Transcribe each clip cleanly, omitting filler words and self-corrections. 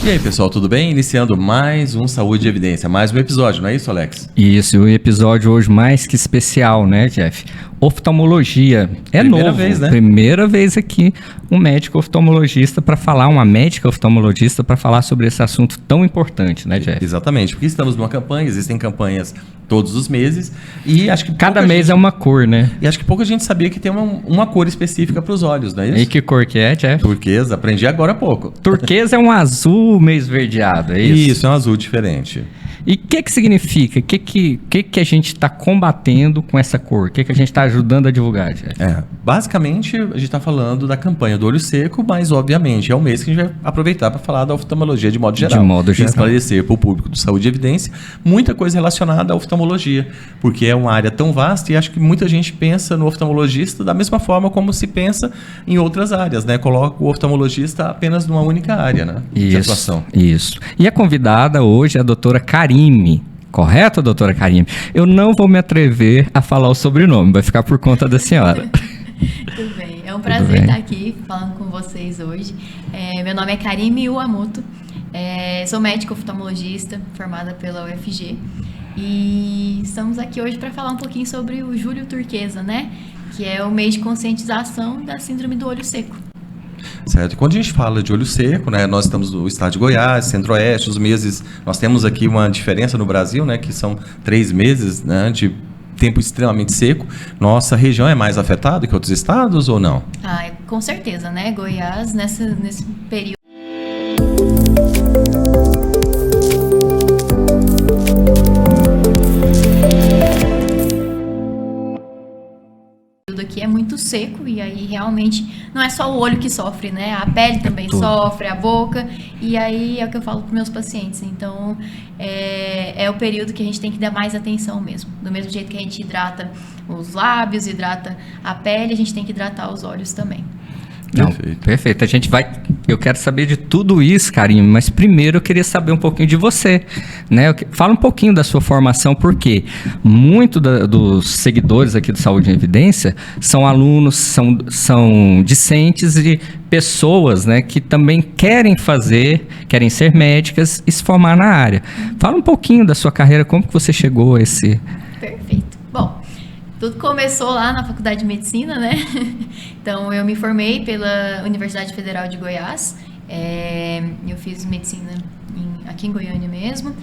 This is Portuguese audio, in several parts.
E aí, pessoal, tudo bem? Iniciando mais um Saúde e Evidência, mais um episódio, não é isso, Alex? Isso, o episódio hoje mais que especial, né, Jeff? Oftalmologia. É Primeira novo, vez, né? Primeira vez aqui, um médico oftalmologista para falar, uma médica oftalmologista para falar sobre esse assunto tão importante, né, Jeff? Exatamente, porque estamos numa campanha, existem campanhas todos os meses, e acho que Cada mês é uma cor, né? E acho que pouca gente sabia que tem uma cor específica para os olhos, não é isso? E que cor que é, Jeff? Turquesa, aprendi agora há pouco. Turquesa é um azul meio esverdeado, é isso? Isso, é um azul diferente. E o que significa? O que a gente está combatendo com essa cor? O que a gente está ajudando a divulgar, Jeff? Basicamente, a gente está falando da campanha do olho seco, mas obviamente é o mês que a gente vai aproveitar para falar da oftalmologia de modo geral. De modo geral. E esclarecer para o público do Saúde e Evidência muita coisa relacionada à oftalmologia, porque é uma área tão vasta e acho que muita gente pensa no oftalmologista da mesma forma como se pensa em outras áreas, né? Coloca o oftalmologista apenas numa única área, né? De atuação. Isso. E a convidada hoje é a doutora Karime. Correto, doutora Karime? Eu não vou me atrever a falar o sobrenome, vai ficar por conta da senhora. Tudo bem, é um prazer estar aqui falando com vocês hoje. Meu nome é Karime Uamoto, sou médica oftalmologista formada pela UFG e estamos aqui hoje para falar um pouquinho sobre o Julho Turquesa, né? Que é o mês de conscientização da síndrome do olho seco. Certo. E quando a gente fala de olho seco, né, nós estamos no estado de Goiás, Centro-Oeste, os meses, nós temos aqui uma diferença no Brasil, né, que são 3 meses, né, de tempo extremamente seco. Nossa região é mais afetada que outros estados ou não? Com certeza, né? Goiás, nesse período aqui é muito seco e aí realmente não é só o olho que sofre, né? A pele também sofre, a boca, e aí é o que eu falo para meus pacientes. Então é o período que a gente tem que dar mais atenção mesmo. Do mesmo jeito que a gente hidrata os lábios, hidrata a pele, a gente tem que hidratar os olhos também. Não, perfeito. Eu quero saber de tudo isso, Karime, mas primeiro eu queria saber um pouquinho de você, né? Fala um pouquinho da sua formação, porque muito dos seguidores aqui do Saúde em Evidência são alunos, são discentes e pessoas, né, que também querem ser médicas e se formar na área. Fala um pouquinho da sua carreira, como que você chegou a esse... Perfeito. Bom, tudo começou lá na Faculdade de Medicina, né? Então, eu me formei pela Universidade Federal de Goiás. Eu fiz medicina aqui em Goiânia mesmo.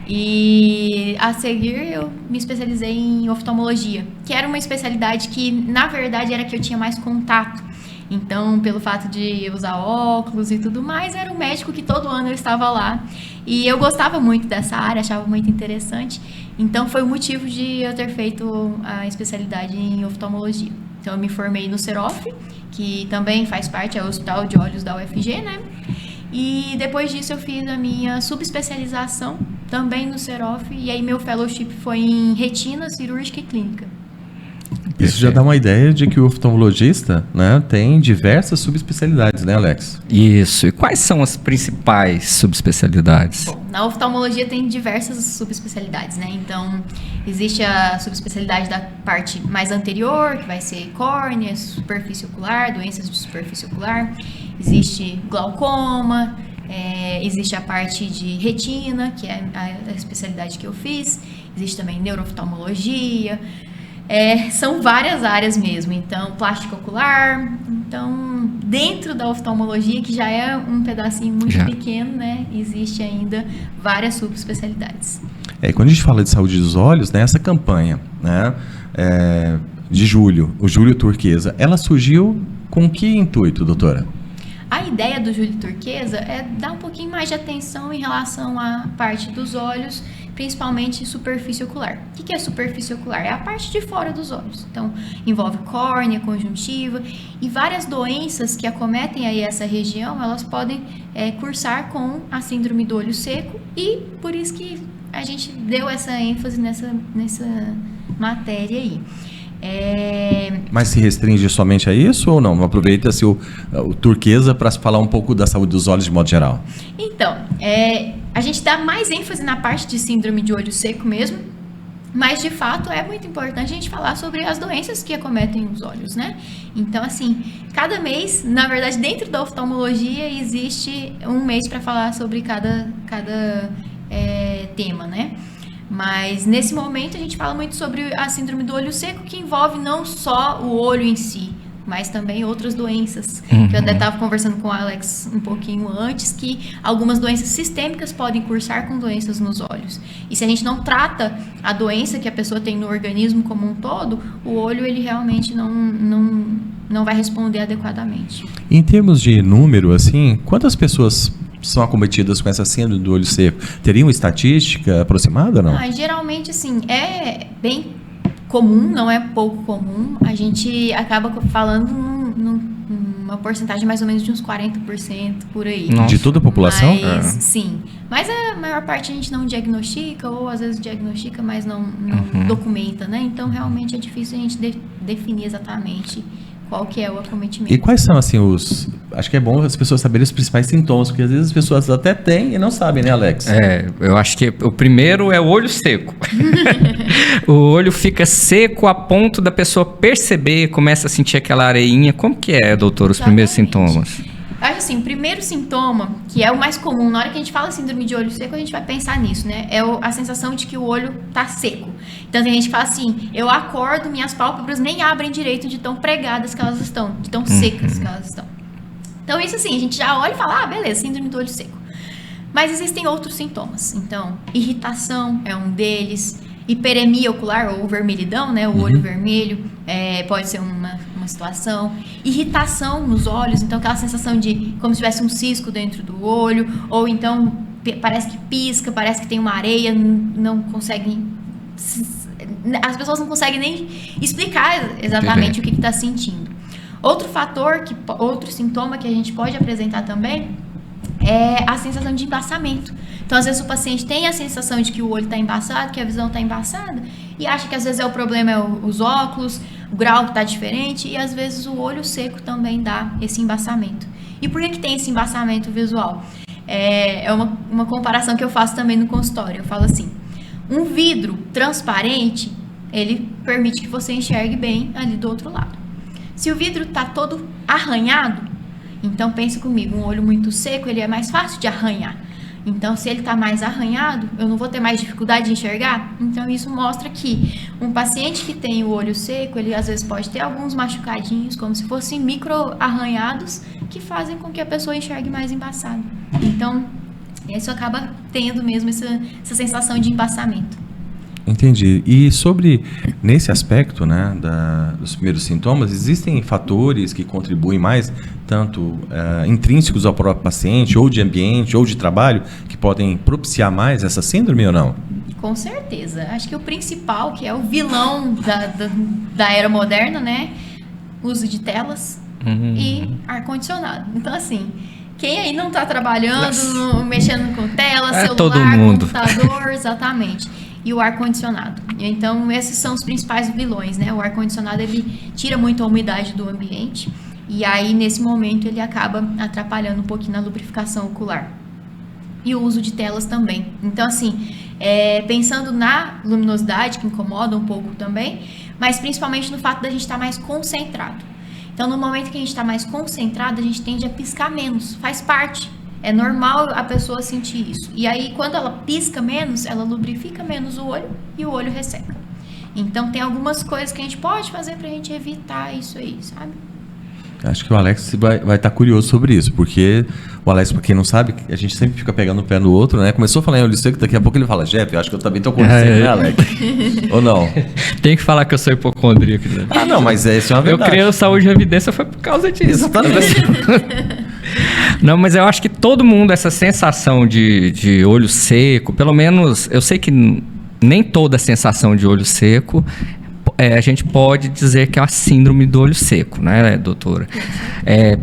E, a seguir, eu me especializei em oftalmologia, que era uma especialidade que, na verdade, era a que eu tinha mais contato. Então, pelo fato de usar óculos e tudo mais, era um médico que todo ano eu estava lá. E eu gostava muito dessa área, achava muito interessante. Então, foi o motivo de eu ter feito a especialidade em oftalmologia. Então, eu me formei no Cerof, que também faz parte, é o Hospital de Olhos da UFG, né? E depois disso eu fiz a minha subespecialização também no Cerof. E aí, meu fellowship foi em retina, cirúrgica e clínica. Isso já dá uma ideia de que o oftalmologista, né, tem diversas subespecialidades, né, Alex? Isso. E quais são as principais subespecialidades? Bom, na oftalmologia tem diversas subespecialidades, né? Então, existe a subespecialidade da parte mais anterior, que vai ser córnea, superfície ocular, doenças de superfície ocular. Existe glaucoma, existe a parte de retina, que é a especialidade que eu fiz. Existe também neurooftalmologia. São várias áreas mesmo, então plástica ocular, então dentro da oftalmologia, que já é um pedacinho muito pequeno, né, existe ainda várias subespecialidades. Quando a gente fala de saúde dos olhos, né, essa campanha, né, de julho, o Julho Turquesa, ela surgiu com que intuito, doutora? A ideia do Julho Turquesa é dar um pouquinho mais de atenção em relação à parte dos olhos, principalmente superfície ocular. O que é superfície ocular? É a parte de fora dos olhos. Então, envolve córnea, conjuntiva e várias doenças que acometem aí essa região, elas podem cursar com a síndrome do olho seco, e por isso que a gente deu essa ênfase nessa matéria aí. Mas se restringe somente a isso ou não? Aproveita-se o Turquesa para falar um pouco da saúde dos olhos de modo geral. Então, A gente dá mais ênfase na parte de síndrome de olho seco mesmo, mas de fato é muito importante a gente falar sobre as doenças que acometem os olhos, né? Então, assim, cada mês, na verdade, dentro da oftalmologia existe um mês para falar sobre cada tema, né? Mas nesse momento a gente fala muito sobre a síndrome do olho seco, que envolve não só o olho em si, mas também outras doenças. Que eu até estava conversando com o Alex um pouquinho antes, que algumas doenças sistêmicas podem cursar com doenças nos olhos. E se a gente não trata a doença que a pessoa tem no organismo como um todo, o olho ele realmente não vai responder adequadamente. Em termos de número, assim, quantas pessoas são acometidas com essa síndrome do olho seco? Teria uma estatística aproximada ou não? Geralmente, assim, é bem comum, não é pouco comum. A gente acaba falando numa porcentagem mais ou menos de uns 40% por aí. Nossa. De toda a população? Mas, sim. Mas a maior parte a gente não diagnostica, ou às vezes diagnostica, mas não documenta, né? Então, realmente é difícil a gente definir exatamente qual que é o acometimento. E quais são, assim, acho que é bom as pessoas saberem os principais sintomas, porque às vezes as pessoas até têm e não sabem, né, Alex? Eu acho que o primeiro é o olho seco. O olho fica seco a ponto da pessoa perceber, começa a sentir aquela areinha. Como que é, doutor, os primeiros sintomas? Acho assim, o primeiro sintoma, que é o mais comum, na hora que a gente fala síndrome de olho seco, a gente vai pensar nisso, né? É a sensação de que o olho tá seco. Então tem gente que fala assim, eu acordo, minhas pálpebras nem abrem direito de tão pregadas que elas estão, de tão secas que elas estão. Então isso assim, a gente já olha e fala, beleza, síndrome do olho seco. Mas existem outros sintomas. Então, irritação é um deles, hiperemia ocular ou vermelhidão, né? O olho vermelho pode ser uma situação. Irritação nos olhos, então aquela sensação de como se tivesse um cisco dentro do olho, ou então parece que pisca, parece que tem uma areia, não conseguem... As pessoas não conseguem nem explicar exatamente o que está sentindo. Outro fator, outro sintoma que a gente pode apresentar também é a sensação de embaçamento. Então, às vezes o paciente tem a sensação de que o olho está embaçado, que a visão está embaçada, e acha que às vezes o problema é os óculos, o grau que está diferente, e às vezes o olho seco também dá esse embaçamento. E por que tem esse embaçamento visual? É uma comparação que eu faço também no consultório. Eu falo assim, um vidro transparente, ele permite que você enxergue bem ali do outro lado. Se o vidro está todo arranhado, então pense comigo, um olho muito seco, ele é mais fácil de arranhar. Então, se ele está mais arranhado, eu não vou ter mais dificuldade de enxergar? Então, isso mostra que um paciente que tem o olho seco, ele às vezes pode ter alguns machucadinhos, como se fossem micro arranhados, que fazem com que a pessoa enxergue mais embaçado. Então, isso acaba tendo mesmo essa sensação de embaçamento. Entendi. E nesse aspecto, né, dos primeiros sintomas, existem fatores que contribuem mais, tanto intrínsecos ao próprio paciente, ou de ambiente, ou de trabalho, que podem propiciar mais essa síndrome ou não? Com certeza. Acho que o principal, que é o vilão da era moderna, né, uso de telas e ar-condicionado. Então, assim... Quem aí não está trabalhando, mexendo com tela, celular, todo mundo. computador, exatamente. E o ar-condicionado. Então, esses são os principais vilões, né? O ar-condicionado, ele tira muito a umidade do ambiente. E aí, nesse momento, ele acaba atrapalhando um pouquinho na lubrificação ocular. E o uso de telas também. Então, assim, pensando na luminosidade, que incomoda um pouco também, mas principalmente no fato da gente estar mais concentrado. Então, no momento que a gente está mais concentrado, a gente tende a piscar menos. Faz parte. É normal a pessoa sentir isso. E aí, quando ela pisca menos, ela lubrifica menos o olho e o olho resseca. Então, tem algumas coisas que a gente pode fazer para a gente evitar isso aí, sabe? Acho que o Alex vai estar curioso sobre isso, porque o Alex, para quem não sabe, a gente sempre fica pegando o pé no outro, né? Começou a falar em olho seco, daqui a pouco ele fala, Jeff, eu acho que eu também estou acontecendo, né, Alex? Ou não? Tem que falar que eu sou hipocondríaco. Né? Não, mas isso é uma verdade. Eu criei o Saúde e Evidência foi por causa disso. Exatamente. Não, mas eu acho que todo mundo, essa sensação de olho seco, pelo menos, eu sei que nem toda sensação de olho seco... a gente pode dizer que é a síndrome do olho seco, né, doutora?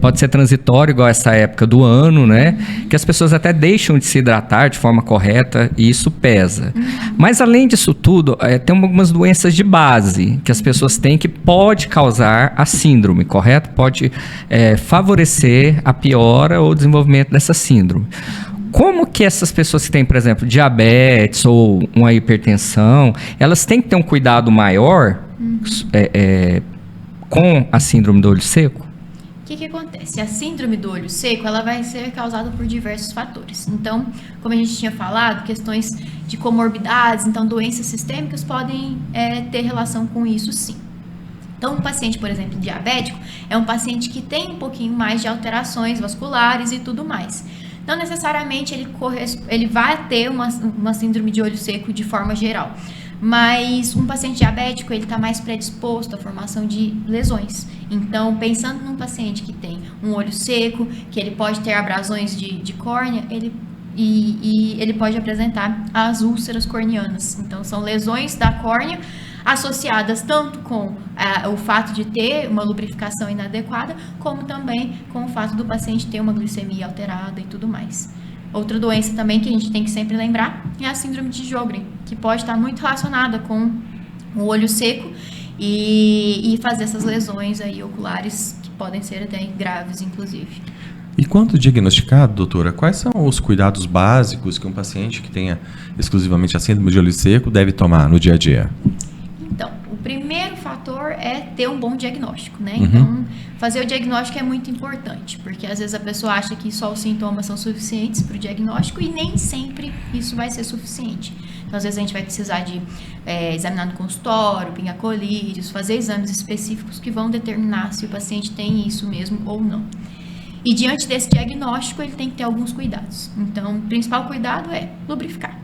Pode ser transitório, igual essa época do ano, né? Que as pessoas até deixam de se hidratar de forma correta e isso pesa. Mas, além disso tudo, tem algumas doenças de base que as pessoas têm que pode causar a síndrome, correto? Pode favorecer a piora ou o desenvolvimento dessa síndrome. como que essas pessoas que têm, por exemplo, diabetes ou uma hipertensão, elas têm que ter um cuidado maior com a síndrome do olho seco? O que acontece? A síndrome do olho seco, ela vai ser causada por diversos fatores. Então, como a gente tinha falado, questões de comorbidades, então doenças sistêmicas podem ter relação com isso, sim. Então, um paciente, por exemplo, diabético, é um paciente que tem um pouquinho mais de alterações vasculares e tudo mais. Não necessariamente ele vai ter uma síndrome de olho seco de forma geral. Mas um paciente diabético, ele está mais predisposto à formação de lesões. Então, pensando num paciente que tem um olho seco, que ele pode ter abrasões de córnea, ele pode apresentar as úlceras corneanas. Então, são lesões da córnea associadas tanto com o fato de ter uma lubrificação inadequada, como também com o fato do paciente ter uma glicemia alterada e tudo mais. Outra doença também que a gente tem que sempre lembrar é a síndrome de Sjögren, que pode estar muito relacionada com o olho seco e fazer essas lesões aí oculares que podem ser até graves, inclusive. E quando diagnosticado, doutora, quais são os cuidados básicos que um paciente que tenha exclusivamente a síndrome de olho seco deve tomar no dia a dia? Então, o primeiro fator é ter um bom diagnóstico, né? Uhum. Então, fazer o diagnóstico é muito importante, porque às vezes a pessoa acha que só os sintomas são suficientes para o diagnóstico e nem sempre isso vai ser suficiente. Então, às vezes a gente vai precisar de examinar no consultório, pingar colírios, fazer exames específicos que vão determinar se o paciente tem isso mesmo ou não. E diante desse diagnóstico, ele tem que ter alguns cuidados. Então, o principal cuidado é lubrificar.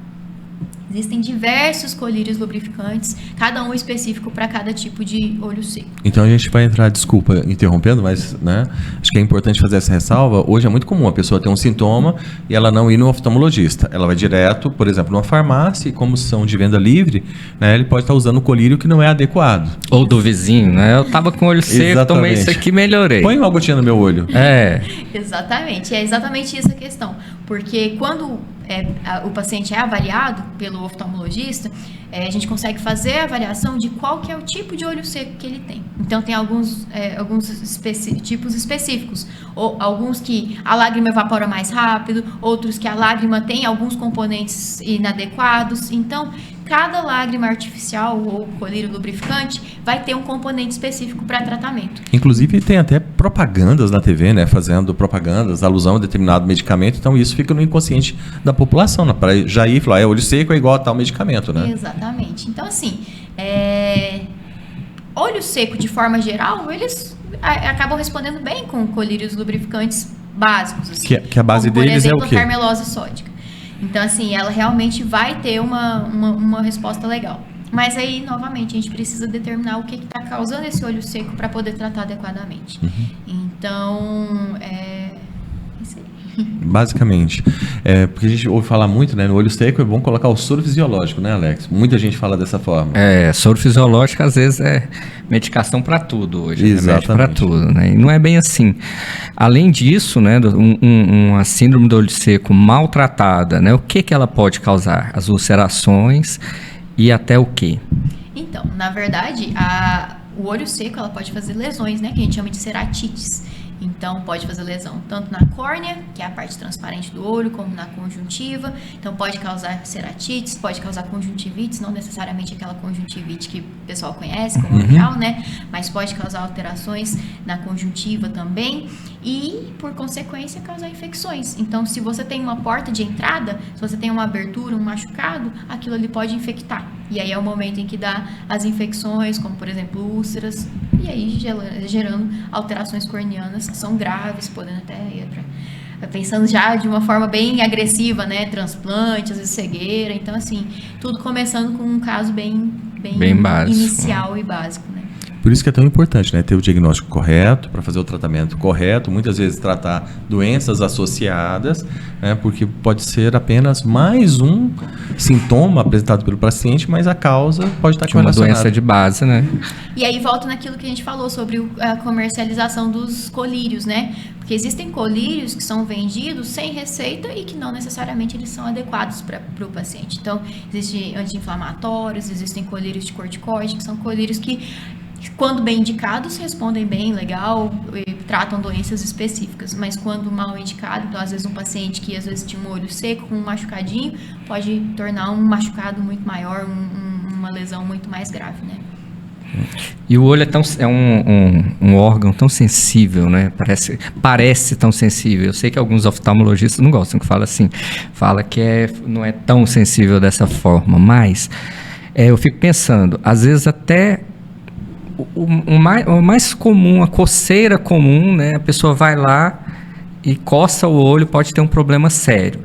Existem diversos colírios lubrificantes, cada um específico para cada tipo de olho seco. Então a gente vai entrar, desculpa interrompendo, mas né, acho que é importante fazer essa ressalva. Hoje é muito comum a pessoa ter um sintoma e ela não ir no oftalmologista. Ela vai direto, por exemplo, numa farmácia, e como são de venda livre, né, ele pode estar usando o colírio que não é adequado. Ou do vizinho, né? Eu tava com o olho seco, Exatamente. tomei isso aqui e melhorei. Põe uma gotinha no meu olho. Exatamente, é exatamente isso a questão. Porque quando o paciente é avaliado pelo oftalmologista, a gente consegue fazer a avaliação de qual que é o tipo de olho seco que ele tem. Então, tem alguns tipos específicos. Ou alguns que a lágrima evapora mais rápido, outros que a lágrima tem alguns componentes inadequados. Então, cada lágrima artificial ou colírio lubrificante vai ter um componente específico para tratamento. Inclusive tem até propagandas na TV, né, fazendo propagandas, alusão a determinado medicamento, então isso fica no inconsciente da população, né, para já ir e falar, olho seco é igual a tal medicamento, né? Exatamente. Então, assim, olho seco de forma geral, eles acabam respondendo bem com colírios lubrificantes básicos. Assim, que a base como, deles por exemplo, é o quê? a carmelose sódica. Então, assim, ela realmente vai ter uma resposta legal. Mas aí, novamente, a gente precisa determinar o que está causando esse olho seco para poder tratar adequadamente. Uhum. Então, isso aí. Basicamente. Porque a gente ouve falar muito, né? No olho seco é bom colocar o soro fisiológico, né, Alex? Muita gente fala dessa forma. Soro fisiológico às vezes é medicação para tudo hoje. Exatamente. Remédio para tudo, né? E não é bem assim. Além disso, né, uma síndrome do olho seco maltratada, né? O que ela pode causar? As ulcerações e até o quê? Então, na verdade, o olho seco ela pode fazer lesões, né? Que a gente chama de ceratites. Então, pode fazer lesão tanto na córnea, que é a parte transparente do olho, como na conjuntiva. Então, pode causar ceratites, pode causar conjuntivites, não necessariamente aquela conjuntivite que o pessoal conhece como real, né? Mas pode causar alterações na conjuntiva também e, por consequência, causar infecções. Então, se você tem uma porta de entrada, se você tem uma abertura, um machucado, aquilo ali pode infectar. E aí é o momento em que dá as infecções, como, por exemplo, úlceras, e aí gerando alterações corneanas que são graves, podendo até ir pensando já de uma forma bem agressiva, né? Transplante, às vezes cegueira. Então, assim, tudo começando com um caso bem básico, inicial e básico, né? Por isso que é tão importante, né, ter o diagnóstico correto, para fazer o tratamento correto, muitas vezes tratar doenças associadas, né, porque pode ser apenas mais um sintoma apresentado pelo paciente, mas a causa pode estar de uma correlacionada. doença de base, né? E aí volta naquilo que a gente falou sobre a comercialização dos colírios, né? Porque existem colírios que são vendidos sem receita e que não necessariamente eles são adequados para o paciente. Então, existem anti-inflamatórios, existem colírios de corticoide, que são colírios que, quando bem indicados, respondem bem, legal, tratam doenças específicas, mas quando mal indicado, então às vezes um paciente que às vezes tinha um olho seco com um machucadinho, pode tornar um machucado muito maior, uma lesão muito mais grave, né? E o olho é um órgão tão sensível, né? Parece tão sensível. Eu sei que alguns oftalmologistas não gostam que fala assim, fala que não é tão sensível dessa forma, mas eu fico pensando, às vezes até o mais comum, a coceira comum, né? A pessoa vai lá e coça o olho, pode ter um problema sério.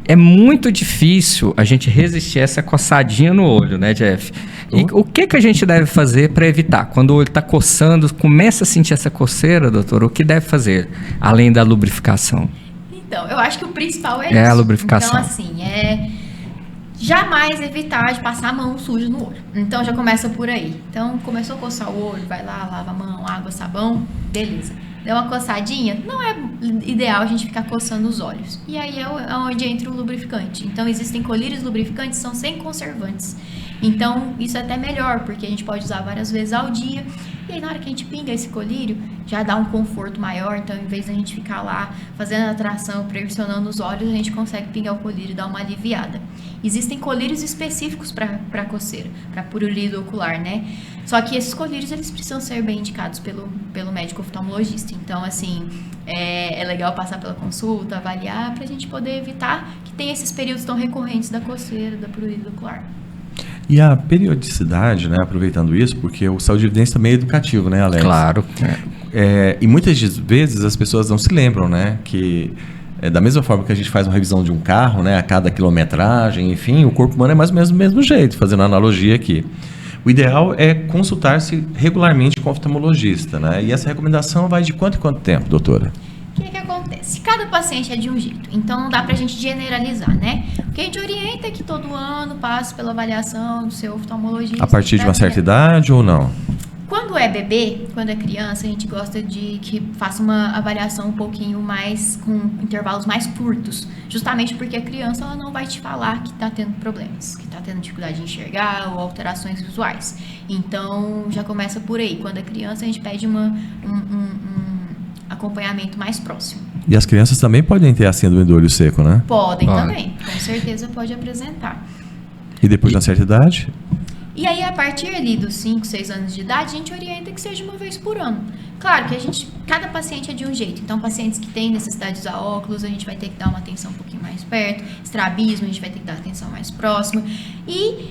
É muito difícil a gente resistir a essa coçadinha no olho, né, Jeff? E o que a gente deve fazer para evitar? Quando o olho está coçando, começa a sentir essa coceira, doutor, o que deve fazer, além da lubrificação? Então, eu acho que o principal é isso. É a lubrificação. Então, assim, jamais evitar de passar a mão suja no olho. Então, já começa por aí. Então, começou a coçar o olho, vai lá, lava a mão, água, sabão, beleza. Deu uma coçadinha, não é ideal a gente ficar coçando os olhos. E aí é onde entra o lubrificante. Então, existem colírios lubrificantes que são sem conservantes. Então, isso é até melhor, porque a gente pode usar várias vezes ao dia. E aí, na hora que a gente pinga esse colírio, já dá um conforto maior. Então, em vez da gente ficar lá fazendo a tração, pressionando os olhos, a gente consegue pingar o colírio e dar uma aliviada. Existem colírios específicos para coceira, para prurido ocular, né? Só que esses colírios, eles precisam ser bem indicados pelo médico oftalmologista. Então, assim, é legal passar pela consulta, avaliar, para a gente poder evitar que tenha esses períodos tão recorrentes da coceira, da prurido ocular. E a periodicidade, né, aproveitando isso, porque o Saúde e Evidência também é educativo, né, Alex? Claro. E muitas vezes as pessoas não se lembram, né, que da mesma forma que a gente faz uma revisão de um carro, né, a cada quilometragem, enfim, o corpo humano é mais ou menos do mesmo jeito, fazendo a analogia aqui. O ideal é consultar-se regularmente com o oftalmologista, né? E essa recomendação vai de quanto em quanto tempo, doutora? O que acontece? Cada paciente é de um jeito, então não dá pra gente generalizar, né? O que a gente orienta é que todo ano passe pela avaliação do seu oftalmologista. A partir de uma certa idade ou não? Quando é bebê, quando é criança, a gente gosta de que faça uma avaliação um pouquinho mais, com intervalos mais curtos, justamente porque a criança ela não vai te falar que está tendo problemas, que está tendo dificuldade de enxergar ou alterações visuais. Então, já começa por aí. Quando é criança, a gente pede um acompanhamento mais próximo. E as crianças também podem ter a síndrome do olho seco, né? Podem também, com certeza pode apresentar. E depois de uma certa idade? E aí, a partir ali dos 5, 6 anos de idade, a gente orienta que seja uma vez por ano. Claro que cada paciente é de um jeito. Então, pacientes que têm necessidade de usar óculos, a gente vai ter que dar uma atenção um pouquinho mais perto. Estrabismo, a gente vai ter que dar atenção mais próxima. E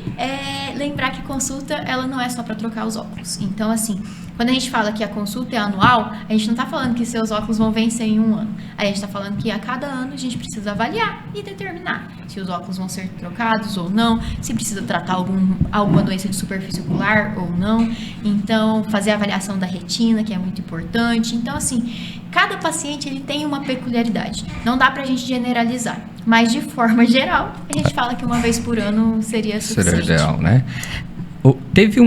lembrar que consulta, ela não é só para trocar os óculos. Então, assim, quando a gente fala que a consulta é anual, a gente não está falando que seus óculos vão vencer em um ano. A gente está falando que a cada ano a gente precisa avaliar e determinar se os óculos vão ser trocados ou não, se precisa tratar alguma doença de superfície ocular ou não. Então, fazer a avaliação da retina, que é muito importante. Então, assim, cada paciente ele tem uma peculiaridade. Não dá pra gente generalizar. Mas, de forma geral, a gente fala que uma vez por ano seria suficiente. Seria ideal, né? Teve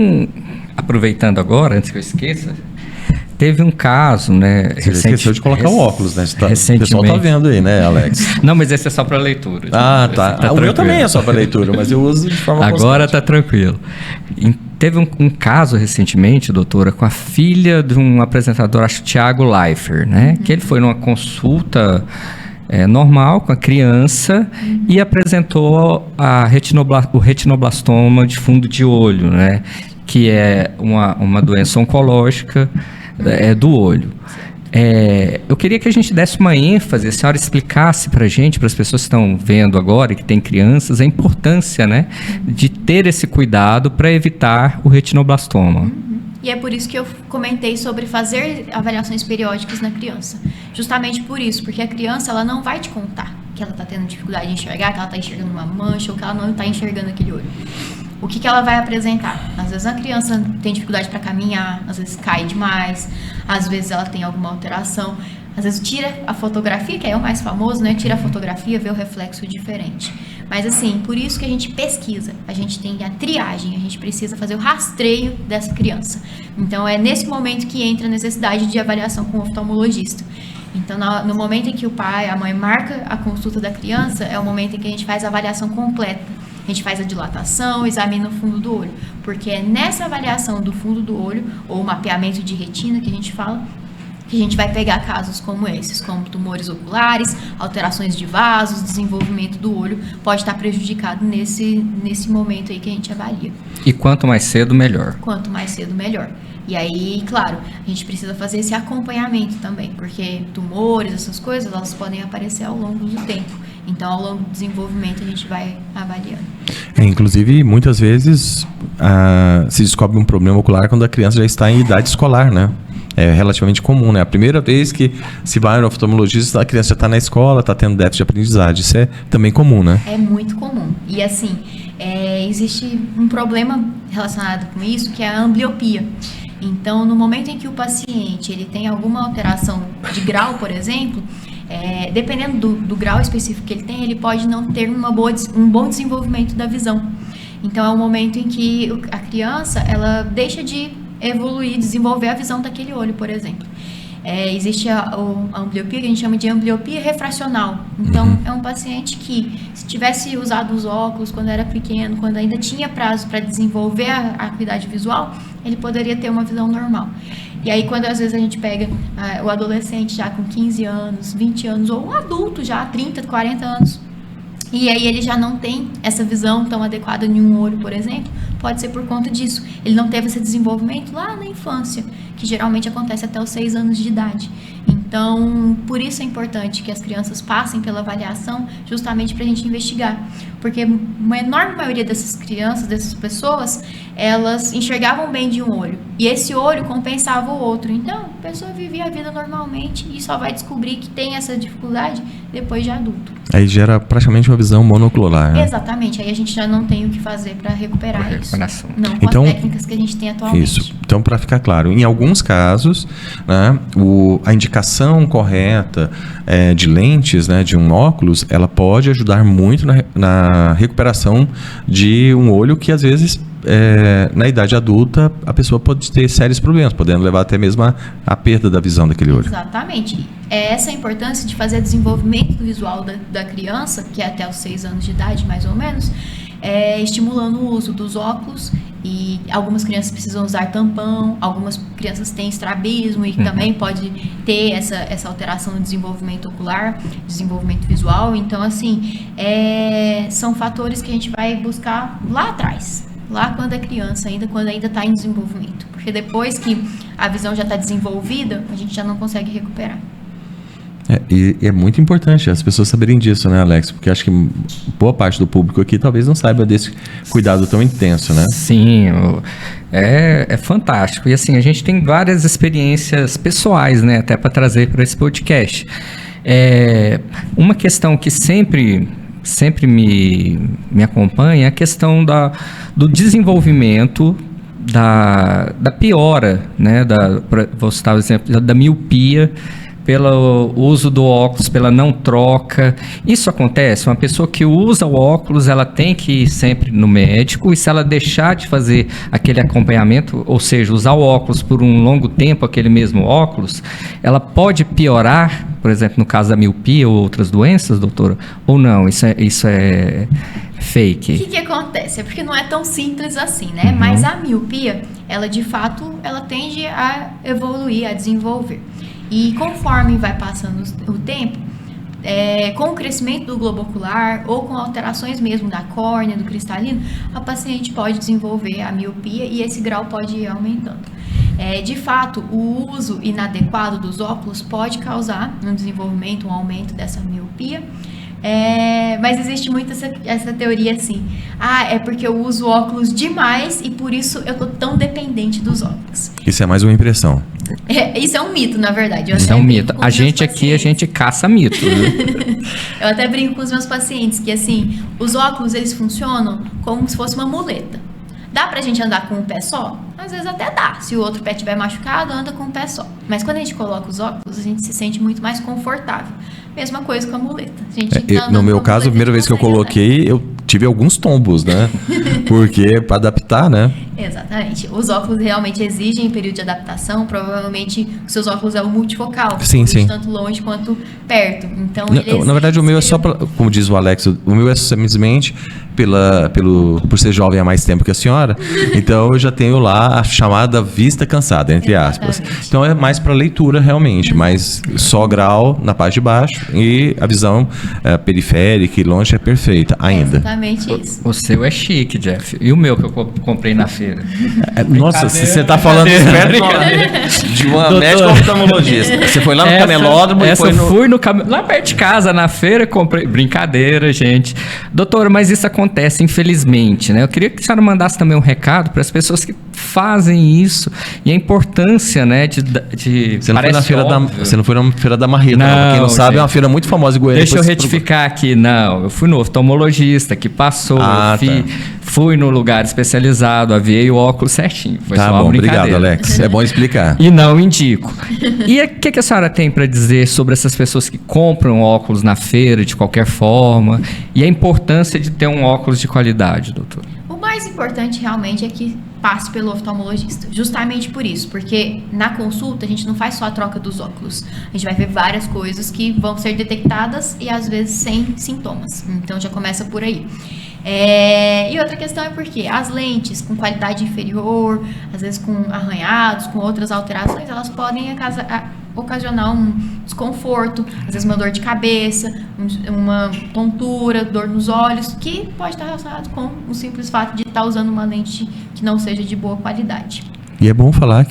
aproveitando agora, antes que eu esqueça, teve um caso, né? Você esqueceu de colocar o óculos, né? O pessoal tá vendo aí, né, Alex? Não, mas esse é só para leitura. Ah, tá. O meu também é só para leitura, mas eu uso de forma agora constante. Tá tranquilo. Teve um caso recentemente, doutora, com a filha de um apresentador, acho Thiago Leifert, né? Que ele foi numa consulta normal com a criança e apresentou o retinoblastoma de fundo de olho, né? Que é uma doença oncológica do olho. Eu queria que a gente desse uma ênfase, a senhora explicasse para a gente, para as pessoas que estão vendo agora e que têm crianças, a importância, né, de ter esse cuidado para evitar o retinoblastoma. E é por isso que eu comentei sobre fazer avaliações periódicas na criança. Justamente por isso, porque a criança ela não vai te contar que ela está tendo dificuldade de enxergar, que ela está enxergando uma mancha ou que ela não está enxergando aquele olho. O que ela vai apresentar? Às vezes a criança tem dificuldade para caminhar, às vezes cai demais, às vezes ela tem alguma alteração, às vezes tira a fotografia, que é o mais famoso, né? Tira a fotografia, vê o reflexo diferente. Mas assim, por isso que a gente pesquisa, a gente tem a triagem, a gente precisa fazer o rastreio dessa criança. Então é nesse momento que entra a necessidade de avaliação com o oftalmologista. Então, no momento em que o pai, a mãe marca a consulta da criança, é o momento em que a gente faz a avaliação completa. A gente faz a dilatação, examina o fundo do olho, porque é nessa avaliação do fundo do olho, ou mapeamento de retina que a gente fala, que a gente vai pegar casos como esses, como tumores oculares, alterações de vasos, desenvolvimento do olho, pode estar prejudicado nesse momento aí que a gente avalia. E quanto mais cedo, melhor. Quanto mais cedo, melhor. E aí, claro, a gente precisa fazer esse acompanhamento também, porque tumores, essas coisas, elas podem aparecer ao longo do tempo. Então, ao longo do desenvolvimento, a gente vai avaliando. Inclusive, muitas vezes se descobre um problema ocular quando a criança já está em idade escolar, né? É relativamente comum, né? A primeira vez que se vai no oftalmologista, a criança já está na escola, está tendo déficit de aprendizagem. Isso é também comum, né? É muito comum. E assim, existe um problema relacionado com isso, que é a ambliopia. Então, no momento em que o paciente ele tem alguma alteração de grau, por exemplo, dependendo do grau específico que ele tem, ele pode não ter um bom desenvolvimento da visão. Então, é um momento em que a criança ela deixa de evoluir, desenvolver a visão daquele olho, por exemplo. Existe a ambliopia, que a gente chama de ambliopia refracional. Então, é um paciente que, se tivesse usado os óculos quando era pequeno, quando ainda tinha prazo para desenvolver a acuidade visual, ele poderia ter uma visão normal. E aí, quando às vezes a gente pega o adolescente já com 15 anos, 20 anos, ou um adulto já, 30, 40 anos, e aí ele já não tem essa visão tão adequada em um olho, por exemplo, pode ser por conta disso. Ele não teve esse desenvolvimento lá na infância, que geralmente acontece até os 6 anos de idade. Então, por isso é importante que as crianças passem pela avaliação, justamente para a gente investigar. Porque uma enorme maioria dessas crianças, dessas pessoas, elas enxergavam bem de um olho. E esse olho compensava o outro. Então, a pessoa vivia a vida normalmente e só vai descobrir que tem essa dificuldade depois de adulto. Aí gera praticamente uma visão monocular, né? Exatamente. Aí a gente já não tem o que fazer para recuperar isso. Não com então, as técnicas que a gente tem atualmente. Isso. Então, para ficar claro, em alguns casos, né, a indicação correta de lentes, né, de um óculos, ela pode ajudar muito na recuperação de um olho que, às vezes, na idade adulta, a pessoa pode ter sérios problemas, podendo levar até mesmo a perda da visão daquele olho. Exatamente. É essa a importância de fazer desenvolvimento visual da criança, que é até os 6 anos de idade, mais ou menos, estimulando o uso dos óculos. E algumas crianças precisam usar tampão, algumas crianças têm estrabismo e também pode ter essa alteração no desenvolvimento ocular, desenvolvimento visual. Então, assim, são fatores que a gente vai buscar lá atrás, lá quando é criança, quando ainda está em desenvolvimento. Porque depois que a visão já está desenvolvida, a gente já não consegue recuperar. E é muito importante as pessoas saberem disso, né, Alex? Porque acho que boa parte do público aqui talvez não saiba desse cuidado tão intenso, né? Sim, é fantástico. E assim, a gente tem várias experiências pessoais, né, até para trazer para esse podcast. Uma questão que sempre me acompanha é a questão do desenvolvimento da piora, né, vou citar o exemplo da miopia, pelo uso do óculos, pela não troca. Isso acontece, uma pessoa que usa o óculos, ela tem que ir sempre no médico, e se ela deixar de fazer aquele acompanhamento, ou seja, usar o óculos por um longo tempo, aquele mesmo óculos, ela pode piorar, por exemplo, no caso da miopia ou outras doenças, doutora? Ou não? Isso é fake? O que acontece? É porque não é tão simples assim, né? Mas a miopia, ela de fato, ela tende a evoluir, a desenvolver. E conforme vai passando o tempo, com o crescimento do globo ocular ou com alterações mesmo da córnea, do cristalino, a paciente pode desenvolver a miopia e esse grau pode ir aumentando. De fato, o uso inadequado dos óculos pode causar um desenvolvimento, um aumento dessa miopia. Mas existe muito essa teoria assim, é porque eu uso óculos demais e por isso eu tô tão dependente dos óculos. Isso é mais uma impressão. Isso é um mito, na verdade. Isso é um mito. A gente aqui, a gente caça mito, né? Eu até brinco com os meus pacientes que, assim, os óculos, eles funcionam como se fosse uma muleta. Dá pra gente andar com um pé só? Às vezes até dá. Se o outro pé estiver machucado, anda com um pé só. Mas quando a gente coloca os óculos, a gente se sente muito mais confortável. Mesma coisa com a muleta. No meu caso, a primeira vez que eu coloquei, eu tive alguns tombos, né? Porque para adaptar, né? Exatamente. Os óculos realmente exigem período de adaptação. Provavelmente os seus óculos é o multifocal. Sim, sim. Tanto longe quanto perto. Então, Na verdade, o meu é só pra, como diz o Alex, o meu é simplesmente por ser jovem há mais tempo que a senhora. Então eu já tenho lá a chamada vista cansada, entre aspas. Então é mais para leitura realmente, mas só grau na parte de baixo e a visão periférica e longe é perfeita ainda. Exatamente isso. O seu é chique, Jeff. E o meu que eu comprei na feira? Nossa, você tá falando de uma médica oftalmologista. Você foi lá no camelódromo e foi no... Fui lá perto de casa, na feira, comprei. Brincadeira, gente. Doutora, mas isso acontece, infelizmente, né? Eu queria que a senhora mandasse também um recado para as pessoas que fazem isso e a importância, né, Você não foi na feira da Marreta, não. Pra quem não sabe, é uma feira muito famosa em Goiânia. Deixa eu retificar aqui. Não, eu fui no oftalmologista que passou, fui no lugar especializado, aviei o óculos certinho. Foi tá só bom, obrigado, Alex. É bom explicar. E não indico. E o que a senhora tem para dizer sobre essas pessoas que compram óculos na feira de qualquer forma e a importância de ter um óculos de qualidade, doutor? O mais importante realmente é que passe pelo oftalmologista, justamente por isso, porque na consulta a gente não faz só a troca dos óculos, a gente vai ver várias coisas que vão ser detectadas e às vezes sem sintomas, então já começa por aí. E outra questão é porque as lentes com qualidade inferior, às vezes com arranhados, com outras alterações, elas podem ocasionar um desconforto, às vezes uma dor de cabeça, uma tontura, dor nos olhos, que pode estar relacionado com o simples fato de estar usando uma lente que não seja de boa qualidade. E é bom falar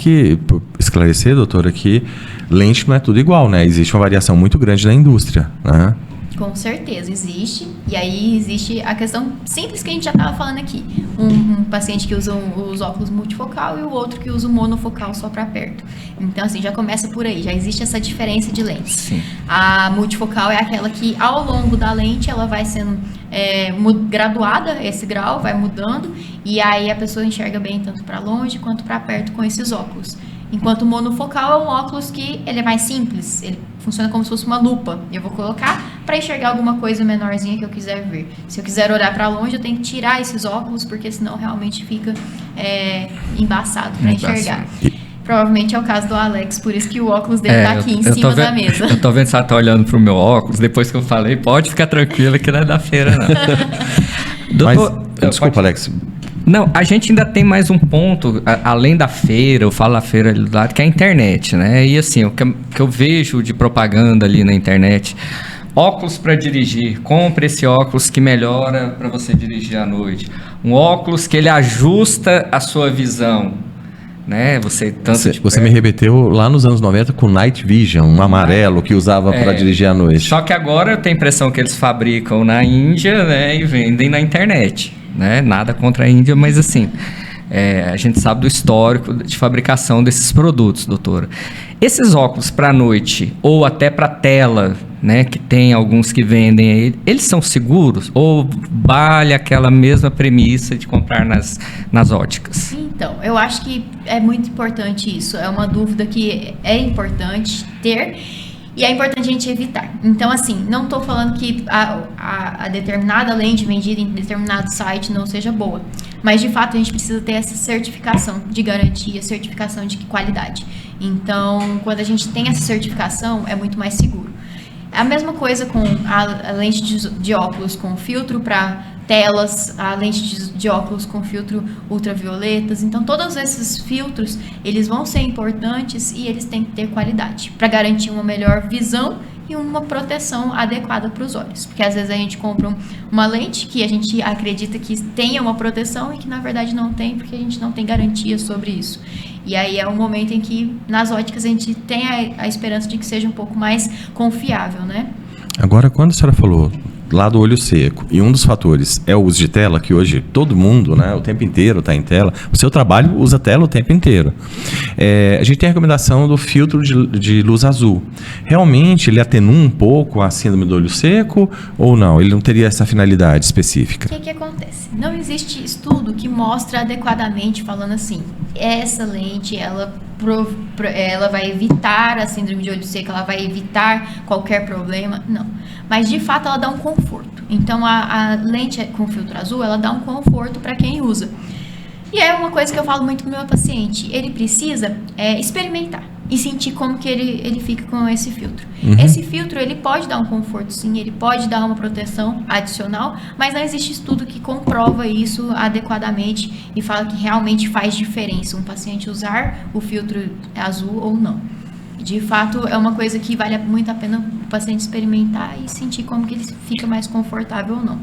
esclarecer, doutora, que lente não é tudo igual, né? Existe uma variação muito grande na indústria, né? Com certeza, existe. E aí existe a questão simples que a gente já estava falando aqui. Um paciente que usa os óculos multifocal e o outro que usa o monofocal só para perto. Então, assim, já começa por aí. Já existe essa diferença de lentes. Sim. A multifocal é aquela que, ao longo da lente, ela vai sendo graduada, esse grau vai mudando. E aí a pessoa enxerga bem tanto para longe quanto para perto com esses óculos. Enquanto o monofocal é um óculos que ele é mais simples, ele funciona como se fosse uma lupa. Eu vou colocar para enxergar alguma coisa menorzinha que eu quiser ver. Se eu quiser olhar para longe, eu tenho que tirar esses óculos, porque senão realmente fica embaçado para enxergar. Provavelmente é o caso do Alex, por isso que o óculos dele tá aqui em cima da mesa. Eu tô vendo se ela tá olhando pro meu óculos, depois que eu falei, pode ficar tranquila que não é da feira, não. Doutor, desculpa, Alex. Não, a gente ainda tem mais um ponto, além da feira, eu falo da feira ali do lado, que é a internet, né? E assim, o que eu vejo de propaganda ali na internet, óculos para dirigir, compre esse óculos que melhora para você dirigir à noite. Um óculos que ele ajusta a sua visão, né? Você me remeteu lá nos anos 90 com Night Vision, um amarelo que usava para dirigir à noite. Só que agora eu tenho a impressão que eles fabricam na Índia, né, e vendem na internet. Né? Nada contra a Índia, mas assim, a gente sabe do histórico de fabricação desses produtos, doutora. Esses óculos para noite ou até para tela, né, que tem alguns que vendem aí, eles são seguros ou vale aquela mesma premissa de comprar nas óticas? Então, eu acho que é muito importante isso, é uma dúvida que é importante ter. E é importante a gente evitar. Então, assim, não estou falando que a determinada lente vendida em determinado site não seja boa. Mas, de fato, a gente precisa ter essa certificação de garantia, certificação de qualidade. Então, quando a gente tem essa certificação, é muito mais seguro. A mesma coisa com a lente de óculos com filtro para telas, a lente de óculos com filtro ultravioletas. Então, todos esses filtros, eles vão ser importantes e eles têm que ter qualidade para garantir uma melhor visão e uma proteção adequada para os olhos. Porque, às vezes, a gente compra uma lente que a gente acredita que tenha uma proteção e que, na verdade, não tem, porque a gente não tem garantia sobre isso. E aí é um momento em que, nas óticas, a gente tem a esperança de que seja um pouco mais confiável, né? Agora, quando a senhora falou lá do olho seco, e um dos fatores é o uso de tela, que hoje todo mundo, né, o tempo inteiro está em tela, o seu trabalho usa tela o tempo inteiro. A gente tem a recomendação do filtro de luz azul. Realmente ele atenua um pouco a síndrome do olho seco ou não? Ele não teria essa finalidade específica? O que acontece? Não existe estudo que mostra adequadamente, falando assim, essa lente, ela vai evitar a síndrome de olho seco, ela vai evitar qualquer problema, não. Mas, de fato, ela dá um conforto. Então, a lente com filtro azul, ela dá um conforto para quem usa. E é uma coisa que eu falo muito com o meu paciente. Ele precisa experimentar e sentir como que ele fica com esse filtro. Esse filtro, ele pode dar um conforto, sim, ele pode dar uma proteção adicional, mas não existe estudo que comprova isso adequadamente e fala que realmente faz diferença um paciente usar o filtro azul ou não. De fato, é uma coisa que vale muito a pena o paciente experimentar e sentir como que ele fica mais confortável ou não.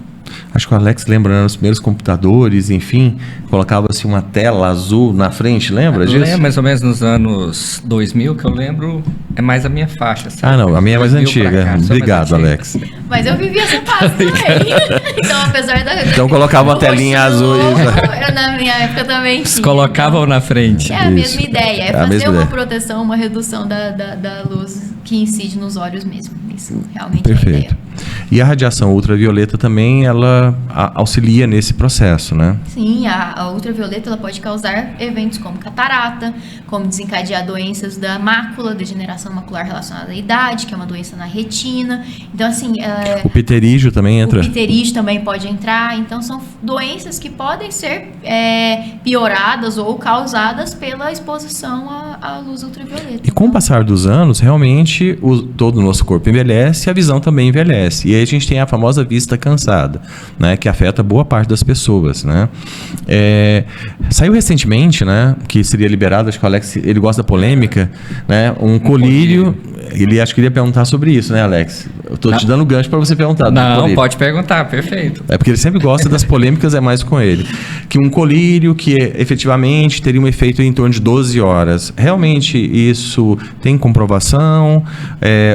Acho que o Alex lembra, né, nos primeiros computadores, enfim, colocava-se uma tela azul na frente, lembra disso? É mais ou menos nos anos 2000, que eu lembro, é mais a minha faixa. Sabe? Ah, não, a minha é mais antiga. Obrigado, Alex. Mas eu vivi essa fase também. Então, apesar da... Então colocava uma telinha azul. Eu, na minha época também tinha. Colocavam na frente. É a mesma ideia, É a fazer mesma uma ideia. proteção, uma redução da luz que incide nos olhos mesmo. Isso realmente é a Perfeito. ideia. E a radiação ultravioleta também, ela auxilia nesse processo, né? Sim, a ultravioleta ela pode causar eventos como catarata, como desencadear doenças da mácula, degeneração macular relacionada à idade, que é uma doença na retina. Então, assim... O pterígio também entra. O pterígio também pode entrar. Então, são doenças que podem ser pioradas ou causadas pela exposição à luz ultravioleta. E com o passar dos anos, realmente, todo o nosso corpo envelhece e a visão também envelhece. E aí a gente tem a famosa vista cansada, né, que afeta boa parte das pessoas, né? Saiu recentemente, né, que seria liberado, acho que o Alex, ele gosta da polêmica, né, um colírio. Ele acho que iria perguntar sobre isso, né, Alex? Eu tô te dando gancho para você perguntar. Não, pode perguntar, perfeito. É porque ele sempre gosta das polêmicas, é mais com ele. Que um colírio que efetivamente teria um efeito em torno de 12 horas. Realmente isso tem comprovação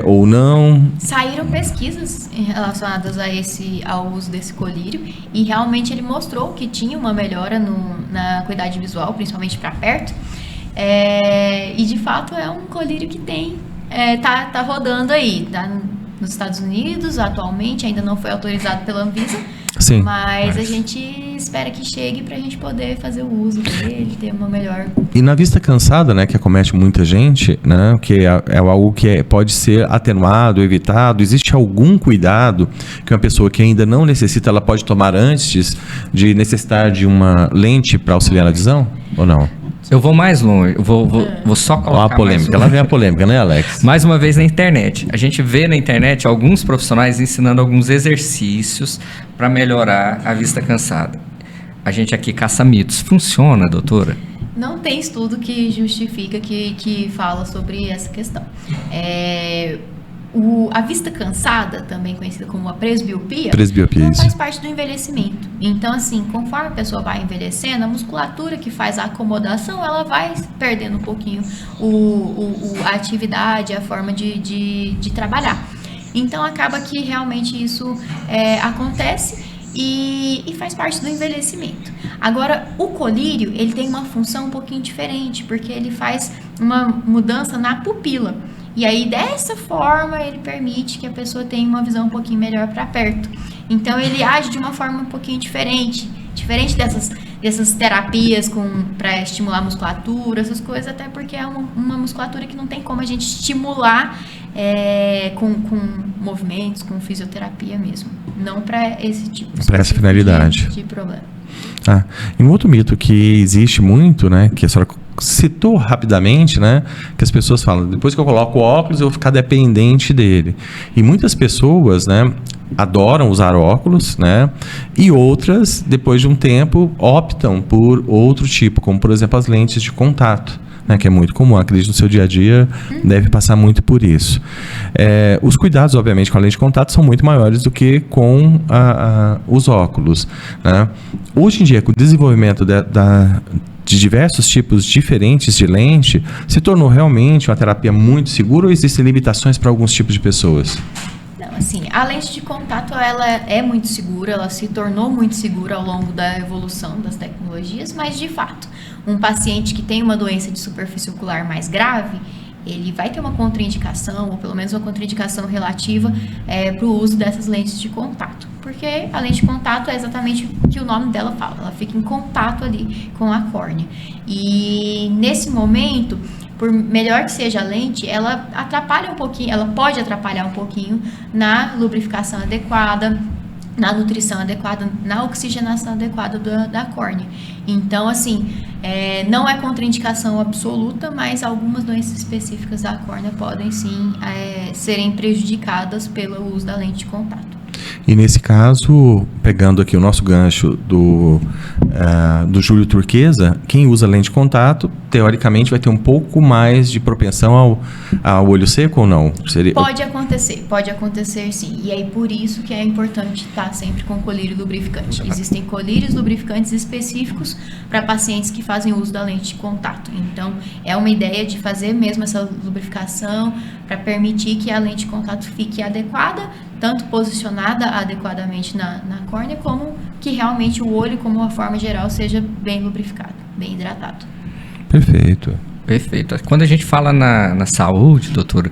ou não? Saíram pesquisas relacionadas ao uso desse colírio e realmente ele mostrou que tinha uma melhora na acuidade visual, principalmente para perto. E de fato é um colírio que tá rodando aí, tá nos Estados Unidos atualmente, ainda não foi autorizado pela Anvisa. Sim. Mas a gente espera que chegue para a gente poder fazer o uso dele, ter uma melhor... E na vista cansada, né, que acomete muita gente, né, que é algo que pode ser atenuado, evitado, existe algum cuidado que uma pessoa que ainda não necessita, ela pode tomar antes de necessitar de uma lente para auxiliar na visão? Ou não? Eu vou mais longe, vou só colocar Ó a polêmica, mais lá vem a polêmica, né, Alex? Mais uma vez na internet. A gente vê na internet alguns profissionais ensinando alguns exercícios para melhorar a vista cansada. A gente aqui caça mitos. Funciona, doutora? Não tem estudo que justifica, que fala sobre essa questão. A vista cansada, também conhecida como a presbiopia, não faz parte do envelhecimento. Então, assim, conforme a pessoa vai envelhecendo, a musculatura que faz a acomodação, ela vai perdendo um pouquinho a atividade, a forma de trabalhar. Então, acaba que realmente isso acontece e faz parte do envelhecimento. Agora, o colírio, ele tem uma função um pouquinho diferente, porque ele faz uma mudança na pupila. E aí, dessa forma, ele permite que a pessoa tenha uma visão um pouquinho melhor para perto. Então, ele age de uma forma um pouquinho diferente dessas terapias para estimular a musculatura, essas coisas, até porque é uma musculatura que não tem como a gente estimular com movimentos, com fisioterapia mesmo. Não para esse tipo para essa finalidade de problema. E um outro mito que existe muito, né, que a senhora citou rapidamente, né, que as pessoas falam, depois que eu coloco o óculos eu vou ficar dependente dele. E muitas pessoas, né, adoram usar óculos, né, e outras, depois de um tempo, optam por outro tipo, como por exemplo as lentes de contato, né, que é muito comum, acredito no seu dia a dia deve passar muito por isso. Os cuidados, obviamente, com a lente de contato são muito maiores do que com os óculos, né? Hoje em dia, com o desenvolvimento de diversos tipos diferentes de lente, se tornou realmente uma terapia muito segura ou existem limitações para alguns tipos de pessoas? Assim, a lente de contato ela é muito segura, ela se tornou muito segura ao longo da evolução das tecnologias, mas de fato, um paciente que tem uma doença de superfície ocular mais grave, ele vai ter uma contraindicação, ou pelo menos uma contraindicação relativa para o uso dessas lentes de contato. Porque a lente de contato é exatamente o que o nome dela fala, ela fica em contato ali com a córnea. E nesse momento, por melhor que seja a lente, ela atrapalha um pouquinho, ela pode atrapalhar um pouquinho na lubrificação adequada, na nutrição adequada, na oxigenação adequada da córnea. Então, assim, não é contraindicação absoluta, mas algumas doenças específicas da córnea podem sim serem prejudicadas pelo uso da lente de contato. E nesse caso, pegando aqui o nosso gancho do Júlio Turquesa, quem usa lente de contato, teoricamente, vai ter um pouco mais de propensão ao olho seco ou não? Pode acontecer sim. E aí, por isso que é importante estar sempre com colírio lubrificante. Existem colírios lubrificantes específicos para pacientes que fazem uso da lente de contato. Então, é uma ideia de fazer mesmo essa lubrificação para permitir que a lente de contato fique adequada, tanto posicionada adequadamente na córnea, como que realmente o olho, como uma forma geral, seja bem lubrificado, bem hidratado. Perfeito. Quando a gente fala na saúde, doutor,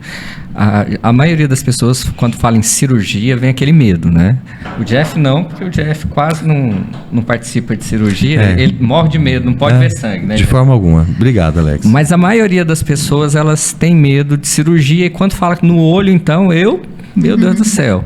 a maioria das pessoas, quando fala em cirurgia, vem aquele medo, né? O Jeff não, porque o Jeff quase não participa de cirurgia, ele morre de medo, não pode ver sangue, né? De forma alguma. Obrigado, Alex. Mas a maioria das pessoas, elas têm medo de cirurgia, e quando fala no olho, então, meu Deus do céu.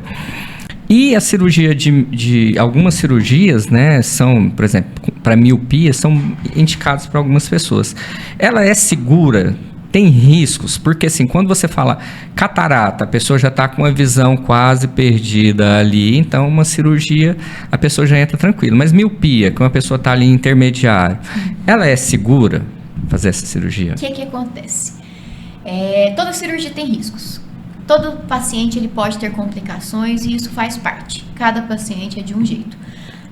E a cirurgia de algumas cirurgias, né, são, por exemplo, para miopia, são indicadas para algumas pessoas. Ela é segura? Tem riscos? Porque assim, quando você fala catarata, a pessoa já está com a visão quase perdida ali, então uma cirurgia, a pessoa já entra tranquila. Mas miopia, que uma pessoa está ali intermediária, ela é segura fazer essa cirurgia? O que acontece? Toda cirurgia tem riscos. Todo paciente ele pode ter complicações e isso faz parte. Cada paciente é de um jeito.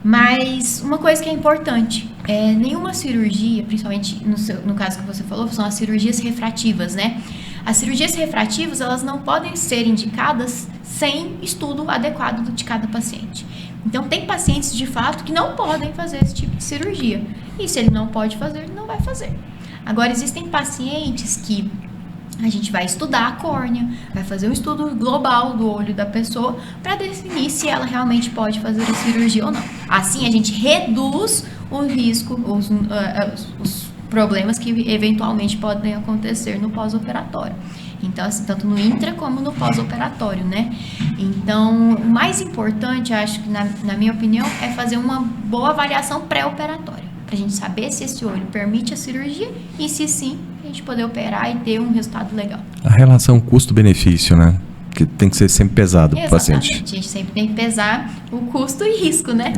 Mas uma coisa que é importante, nenhuma cirurgia, principalmente no caso que você falou, são as cirurgias refrativas, né? As cirurgias refrativas, elas não podem ser indicadas sem estudo adequado de cada paciente. Então, tem pacientes, de fato, que não podem fazer esse tipo de cirurgia. E se ele não pode fazer, ele não vai fazer. Agora, existem pacientes que a gente vai estudar a córnea, vai fazer um estudo global do olho da pessoa para definir se ela realmente pode fazer a cirurgia ou não. Assim, a gente reduz o risco, os problemas que eventualmente podem acontecer no pós-operatório. Então, assim, tanto no intra como no pós-operatório, né? Então, o mais importante, acho que na minha opinião, é fazer uma boa avaliação pré-operatória, para a gente saber se esse olho permite a cirurgia e se sim, a gente poder operar e ter um resultado legal. A relação custo-benefício, né? Que tem que ser sempre pesado para o paciente. A gente sempre tem que pesar o custo e risco, né?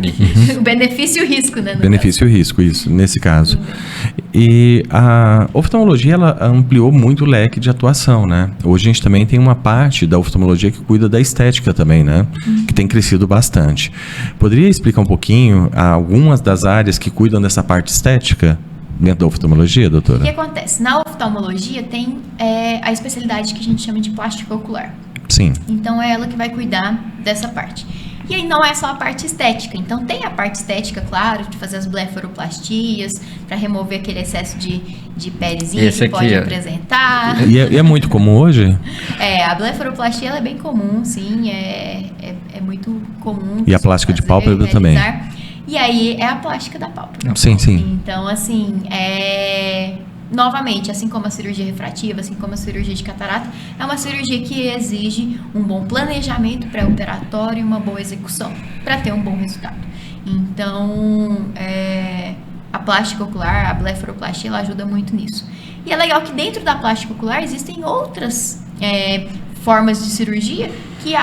O benefício e o risco, né? Benefício e risco, isso, nesse caso. E a oftalmologia, ela ampliou muito o leque de atuação, né? Hoje a gente também tem uma parte da oftalmologia que cuida da estética também, né? Que tem crescido bastante. Poderia explicar um pouquinho algumas das áreas que cuidam dessa parte estética dentro da oftalmologia, doutora? O que acontece? Na oftalmologia tem a especialidade que a gente chama de plástica ocular. Sim. Então é ela que vai cuidar dessa parte. E aí não é só a parte estética. Então tem a parte estética, claro, de fazer as blefaroplastias, para remover aquele excesso de pelezinha que pode apresentar. E é muito comum hoje? A blefaroplastia ela é bem comum, sim. É muito comum. E a plástica de pálpebra também. E aí é a plástica da pálpebra. Sim, sim. Então, assim, novamente, assim como a cirurgia refrativa, assim como a cirurgia de catarata, é uma cirurgia que exige um bom planejamento pré-operatório e uma boa execução para ter um bom resultado. Então, a plástica ocular, a blefaroplastia, ela ajuda muito nisso. E é legal que dentro da plástica ocular existem outras formas de cirurgia que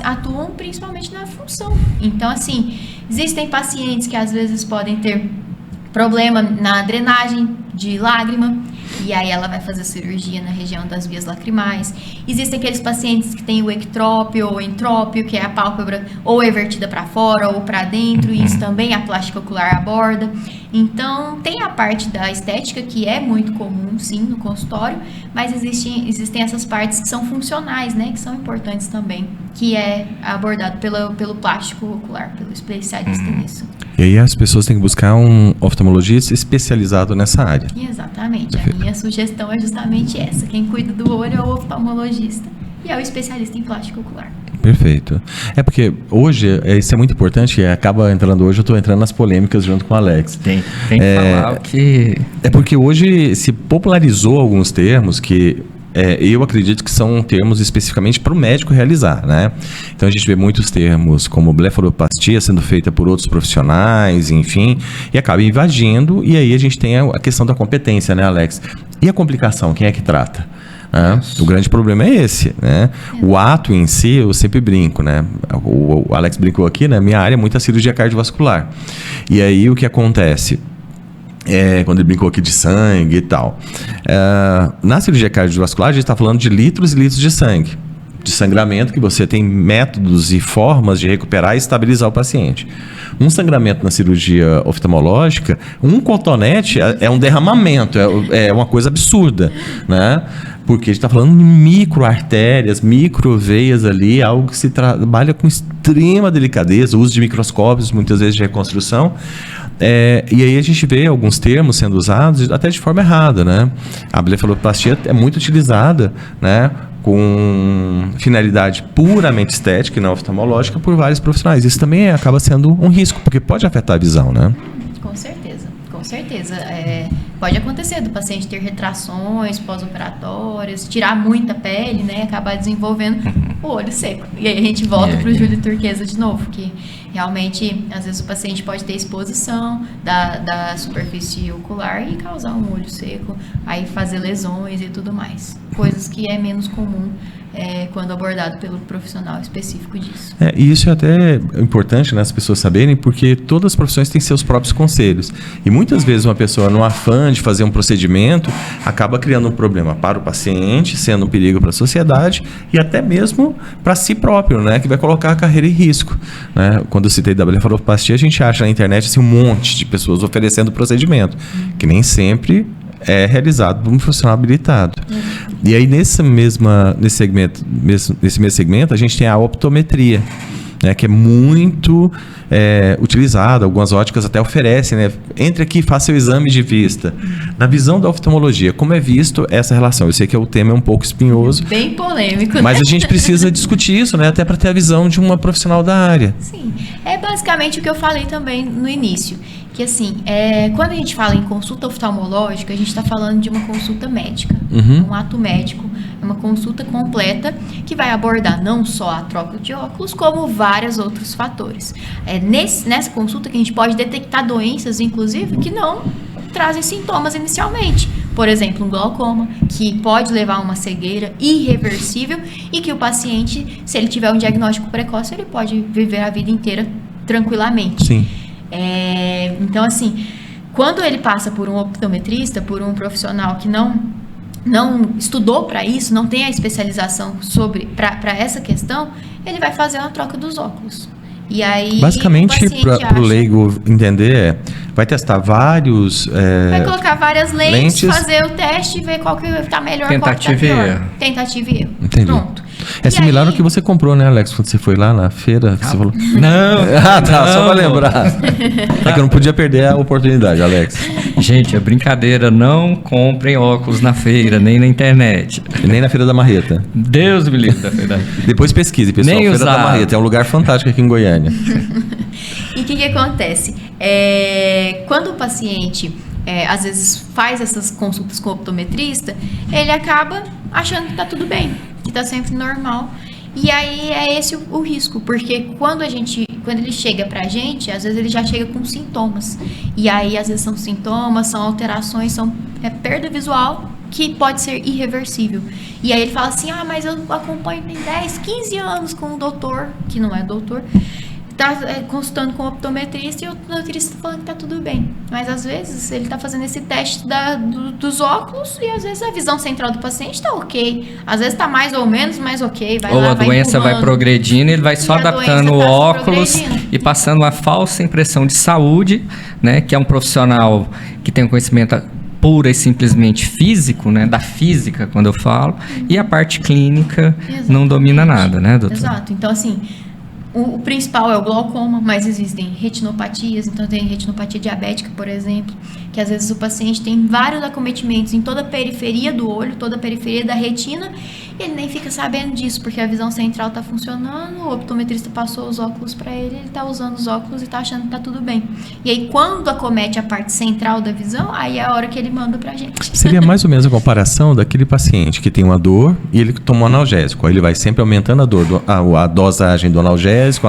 atuam principalmente na função. Então, assim, existem pacientes que às vezes podem ter problema na drenagem de lágrima, e aí ela vai fazer cirurgia na região das vias lacrimais. Existem aqueles pacientes que têm o ectrópio ou entrópio, que é a pálpebra ou evertida para fora ou para dentro, e isso também a plástica ocular aborda. Então, tem a parte da estética, que é muito comum, sim, no consultório, mas existem essas partes que são funcionais, né, que são importantes também, que é abordado pelo plástico ocular, pelo especialista nisso. E aí as pessoas têm que buscar um oftalmologista especializado nessa área. Exatamente. Perfeito. A minha sugestão é justamente essa. Quem cuida do olho é o oftalmologista e é o especialista em plástico ocular. Perfeito. Porque hoje, isso é muito importante, e acaba entrando hoje, eu estou entrando nas polêmicas junto com o Alex. Tem que falar o que... É porque hoje se popularizou alguns termos que eu acredito que são termos especificamente para o médico realizar, né? Então a gente vê muitos termos como blefaroplastia sendo feita por outros profissionais, enfim, e acaba invadindo, e aí a gente tem a questão da competência, né, Alex? E a complicação, quem é que trata? O grande problema é esse, né? O ato em si, eu sempre brinco, né? O Alex brincou aqui, né? Minha área é muita cirurgia cardiovascular. E aí o que acontece? Quando ele brincou aqui de sangue e tal. Na cirurgia cardiovascular, a gente está falando de litros e litros de sangue, de sangramento, que você tem métodos e formas de recuperar e estabilizar o paciente. Um sangramento na cirurgia oftalmológica, um cotonete é um derramamento, é uma coisa absurda, né? Porque a gente está falando de microartérias, microveias ali, algo que se trabalha com extrema delicadeza, uso de microscópios, muitas vezes de reconstrução. E aí a gente vê alguns termos sendo usados até de forma errada, né? A blefaroplastia é muito utilizada, né, com finalidade puramente estética e não oftalmológica por vários profissionais. Isso também acaba sendo um risco, porque pode afetar a visão, né? Com certeza, com certeza. Pode acontecer do paciente ter retrações pós-operatórias, tirar muita pele, né, acabar desenvolvendo o olho seco. E aí a gente volta para o Júlio Turquesa de novo, que realmente, às vezes o paciente pode ter exposição da superfície ocular e causar um olho seco, aí fazer lesões e tudo mais. Coisas que é menos comum quando abordado pelo profissional específico disso. E isso é até importante, né, as pessoas saberem, porque todas as profissões têm seus próprios conselhos. E muitas vezes uma pessoa, no afã de fazer um procedimento, acaba criando um problema para o paciente, sendo um perigo para a sociedade e até mesmo para si próprio, né, que vai colocar a carreira em risco, né? Quando eu citei da blefaroplastia, a gente acha na internet assim, um monte de pessoas oferecendo procedimento, que nem sempre é realizado por um profissional habilitado. E aí nesse mesmo segmento, a gente tem a optometria, né, que é muito utilizada. Algumas óticas até oferecem, né? Entre aqui e faça seu exame de vista. Na visão da oftalmologia, como é visto essa relação? Eu sei que o tema é um pouco espinhoso. Bem polêmico. Mas a gente precisa discutir isso, né? Até para ter a visão de uma profissional da área. Sim. É basicamente o que eu falei também no início. Que assim, quando a gente fala em consulta oftalmológica, a gente está falando de uma consulta médica, um ato médico, uma consulta completa que vai abordar não só a troca de óculos, como vários outros fatores. Nessa consulta que a gente pode detectar doenças, inclusive, que não trazem sintomas inicialmente. Por exemplo, um glaucoma, que pode levar a uma cegueira irreversível e que o paciente, se ele tiver um diagnóstico precoce, ele pode viver a vida inteira tranquilamente. Sim. Então, assim, quando ele passa por um optometrista, por um profissional que não estudou para isso, não tem a especialização para essa questão, ele vai fazer uma troca dos óculos. E aí, basicamente, para o leigo entender, vai testar vários... vai colocar várias lentes, fazer o teste e ver qual que está melhor, qual que está pior. Tentativa e erro. Entendi. Pronto. É similar ao que você comprou, né, Alex, quando você foi lá na feira? Você falou... Não. Só para lembrar. É que eu não podia perder a oportunidade, Alex. Gente, é brincadeira. Não comprem óculos na feira, nem na internet. E nem na Feira da Marreta. Deus me livre da feira. Depois pesquise, pessoal. Nem Feira da Marreta é um lugar fantástico aqui em Goiânia. E o que acontece? Quando o paciente, às vezes, faz essas consultas com o optometrista, ele acaba achando que está tudo bem, que está sempre normal. E aí é esse o risco, porque quando ele chega pra gente, às vezes ele já chega com sintomas. E aí, às vezes, são sintomas, são alterações, são perda visual que pode ser irreversível. E aí ele fala assim, mas eu acompanho tem 10, 15 anos com um doutor, que não é doutor, tá consultando com o optometrista e o optometrista falando que tá tudo bem. Mas às vezes ele tá fazendo esse teste dos óculos e às vezes a visão central do paciente tá ok. Às vezes tá mais ou menos, mas ok. Ou a doença vai progredindo e ele vai só adaptando o óculos e passando uma falsa impressão de saúde, né? Que é um profissional que tem um conhecimento pura e simplesmente físico, né? Da física, quando eu falo. E a parte clínica não domina nada, né, doutor? Exato. Então, assim... O principal é o glaucoma, mas existem retinopatias, então tem retinopatia diabética, por exemplo, que às vezes o paciente tem vários acometimentos em toda a periferia do olho, toda a periferia da retina, e ele nem fica sabendo disso, porque a visão central tá funcionando, o optometrista passou os óculos para ele tá usando os óculos e tá achando que tá tudo bem. E aí, quando acomete a parte central da visão, aí é a hora que ele manda pra gente. Seria mais ou menos a comparação daquele paciente que tem uma dor e ele toma um analgésico. Aí ele vai sempre aumentando a dor, a dosagem do analgésico,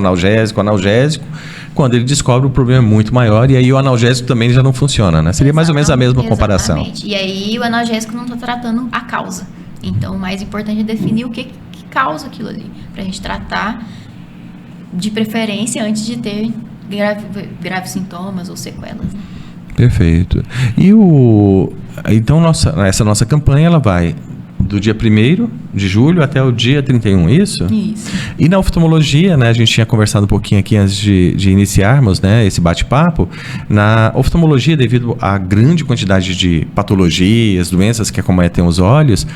quando ele descobre o problema é muito maior e aí o analgésico também já não funciona, né? Seria mais ou menos a mesma comparação. Exatamente. E aí o analgésico não está tratando a causa. Então o mais importante é definir o que causa aquilo ali, para a gente tratar de preferência antes de ter graves sintomas ou sequelas. Né? Perfeito. E então essa nossa campanha ela vai do dia 1º de julho até o dia 31, isso? Isso. E na oftalmologia, né, a gente tinha conversado um pouquinho aqui antes de iniciarmos, né, esse bate-papo. Na oftalmologia, devido à grande quantidade de patologias, doenças que acometem os olhos,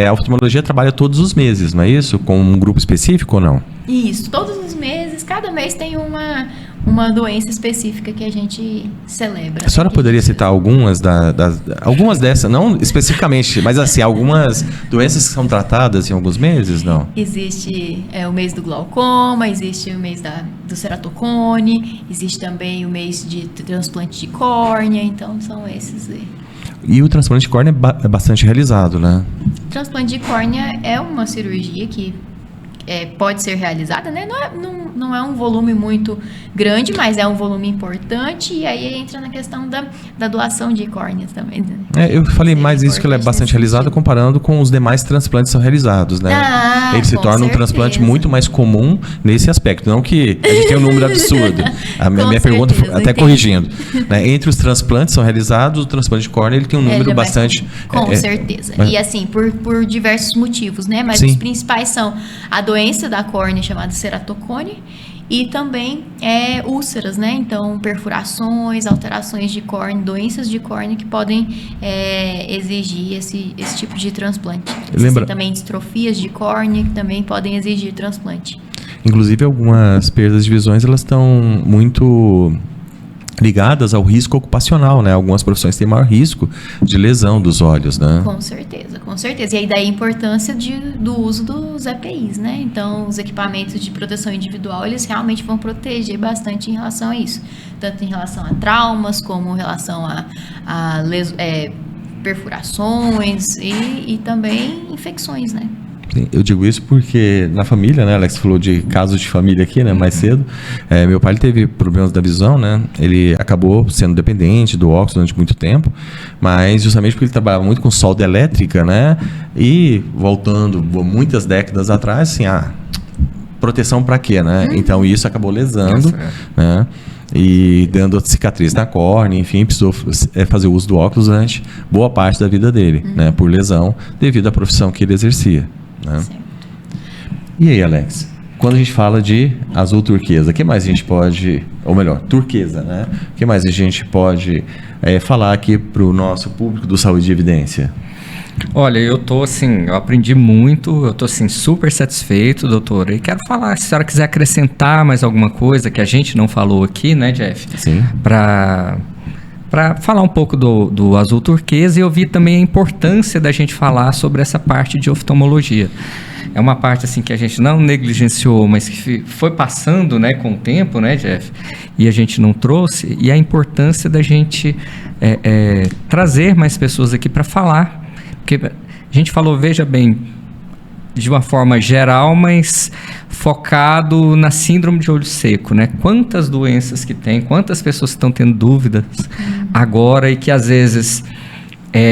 a oftalmologia trabalha todos os meses, não é isso? Com um grupo específico ou não? Isso, todos os meses, cada mês tem uma doença específica que a gente celebra. A senhora poderia citar algumas algumas dessas, não especificamente, mas assim, algumas doenças que são tratadas em alguns meses, não? Existe o mês do glaucoma, existe o mês do ceratocone, existe também o mês de transplante de córnea, então são esses aí. E o transplante de córnea é bastante realizado, né? Transplante de córnea é uma cirurgia que pode ser realizada, né? Não é um volume muito grande, mas é um volume importante, e aí entra na questão da doação de córneas também. Né? Eu falei mais isso, que ela é bastante realizada comparando com os demais transplantes que são realizados, né? Ele se torna um transplante muito mais comum nesse aspecto, não que a gente tem um número absurdo. A minha pergunta, até corrigindo, né? Entre os transplantes são realizados, o transplante de córnea ele tem um número bastante... Com certeza. E assim, por diversos motivos, né? Mas os principais são a doença da córnea chamada ceratocone e também úlceras, né? Então, perfurações, alterações de córnea, doenças de córnea que podem exigir esse tipo de transplante. Existem também distrofias de córnea que também podem exigir transplante. Inclusive, algumas perdas de visões, elas estão muito ligadas ao risco ocupacional, né? Algumas profissões têm maior risco de lesão dos olhos, né? Com certeza, com certeza. E aí daí a importância do uso dos EPIs, né? Então, os equipamentos de proteção individual, eles realmente vão proteger bastante em relação a isso. Tanto em relação a traumas, como em relação a perfurações e também infecções, né? Eu digo isso porque na família, né, Alex falou de casos de família aqui, né, mais cedo, meu pai teve problemas da visão, né, ele acabou sendo dependente do óculos durante muito tempo, mas justamente porque ele trabalhava muito com solda elétrica, né, e voltando muitas décadas atrás, assim, proteção para quê, né, então isso acabou lesando, né, e dando cicatriz na córnea, enfim, precisou fazer uso do óculos durante boa parte da vida dele, né, por lesão, devido à profissão que ele exercia. Né? E aí, Alex, quando a gente fala de azul turquesa, o que mais a gente pode, ou melhor, turquesa, né? O que mais a gente pode falar aqui para o nosso público do Saúde e Evidência? Olha, eu aprendi muito, eu tô assim super satisfeito, doutora, e quero falar, se a senhora quiser acrescentar mais alguma coisa que a gente não falou aqui, né, Jeff? Sim. Para falar um pouco do azul turquesa, e eu vi também a importância da gente falar sobre essa parte de oftalmologia. É uma parte assim que a gente não negligenciou, mas que foi passando, né, com o tempo, né, Jeff? E a gente não trouxe, e a importância da gente trazer mais pessoas aqui para falar. Porque a gente falou, veja bem, de uma forma geral, mas focado na síndrome de olho seco, né? Quantas doenças que tem, quantas pessoas estão tendo dúvidas agora e que às vezes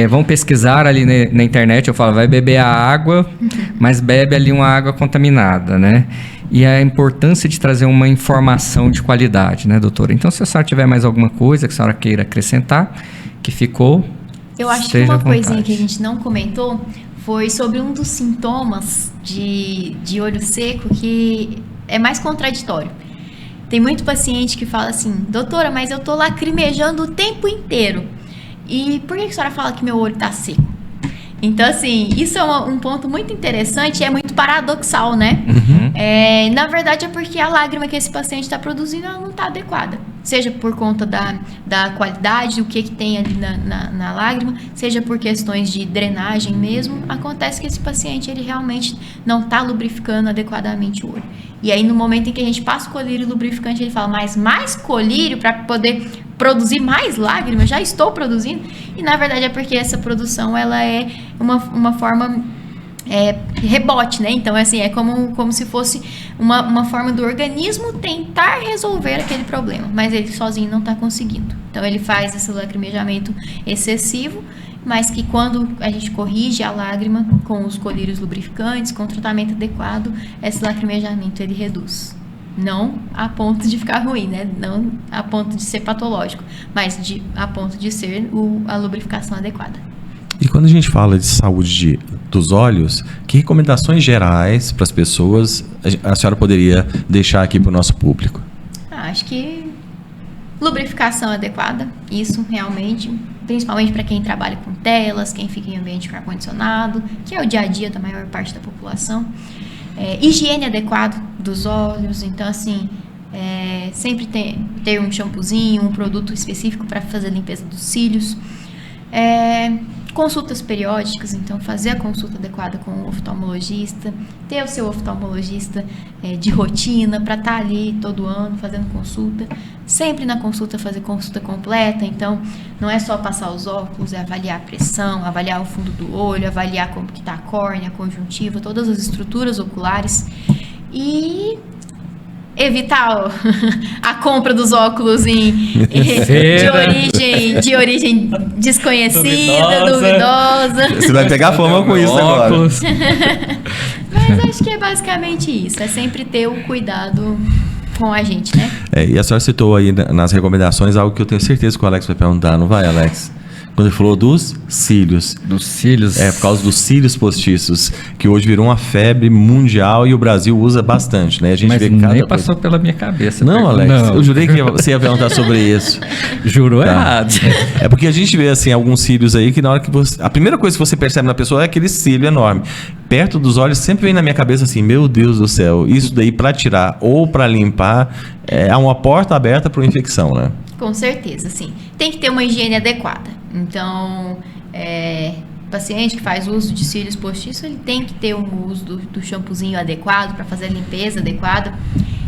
vão pesquisar ali na internet, eu falo, vai beber a água, mas bebe ali uma água contaminada, né? E a importância de trazer uma informação de qualidade, né, doutora? Então, se a senhora tiver mais alguma coisa que a senhora queira acrescentar, que ficou, eu acho que uma coisinha que a gente não comentou foi sobre um dos sintomas de olho seco que é mais contraditório. Tem muito paciente que fala assim, doutora, mas eu tô lacrimejando o tempo inteiro. E por que a senhora fala que meu olho tá seco? Então, assim, isso é um ponto muito interessante e é muito paradoxal, né? Na verdade é porque a lágrima que esse paciente está produzindo, ela não está adequada. Seja por conta da qualidade, do que tem ali na lágrima, seja por questões de drenagem mesmo. Acontece que esse paciente, ele realmente não está lubrificando adequadamente o olho. E aí, no momento em que a gente passa o colírio lubrificante, ele fala, mas mais colírio para poder produzir mais lágrimas? Já estou produzindo? E, na verdade, é porque essa produção, ela é uma forma... rebote, né? Então, assim, é como se fosse uma forma do organismo tentar resolver aquele problema, mas ele sozinho não está conseguindo. Então, ele faz esse lacrimejamento excessivo, mas que quando a gente corrige a lágrima com os colírios lubrificantes, com o tratamento adequado, esse lacrimejamento ele reduz. Não a ponto de ficar ruim, né? Não a ponto de ser patológico, mas a ponto de ser a lubrificação adequada. E quando a gente fala de saúde dos olhos, que recomendações gerais para as pessoas a senhora poderia deixar aqui para o nosso público? Acho que lubrificação adequada, isso realmente, principalmente para quem trabalha com telas, quem fica em ambiente com ar-condicionado, que é o dia a dia da maior parte da população. Higiene adequada dos olhos, então assim, sempre ter um shampoozinho, um produto específico para fazer a limpeza dos cílios. Consultas periódicas, então fazer a consulta adequada com o oftalmologista, ter o seu oftalmologista de rotina para estar ali todo ano fazendo consulta, sempre na consulta fazer consulta completa, então não é só passar os óculos, é avaliar a pressão, avaliar o fundo do olho, avaliar como que está a córnea, a conjuntiva, todas as estruturas oculares e evitar a compra dos óculos de origem desconhecida, duvidosa. Você vai pegar fama com isso agora. Mas acho que é basicamente isso. É sempre ter o cuidado com a gente, né? E a senhora citou aí nas recomendações algo que eu tenho certeza que o Alex vai perguntar, não vai, Alex? Quando ele falou dos cílios. Dos cílios. Por causa dos cílios postiços, que hoje virou uma febre mundial e o Brasil usa bastante, né? A gente Mas vê nem passou pela minha cabeça. Não, Alex, não. Eu jurei que você ia perguntar sobre isso. Jurou errado. É porque a gente vê, assim, alguns cílios aí que na hora que você... A primeira coisa que você percebe na pessoa é aquele cílio enorme. Perto dos olhos sempre vem na minha cabeça assim, meu Deus do céu, isso daí para tirar ou para limpar é uma porta aberta para uma infecção, né? Com certeza, sim. Tem que ter uma higiene adequada. Então, paciente que faz uso de cílios postiços, ele tem que ter um uso do shampoozinho adequado para fazer a limpeza adequada,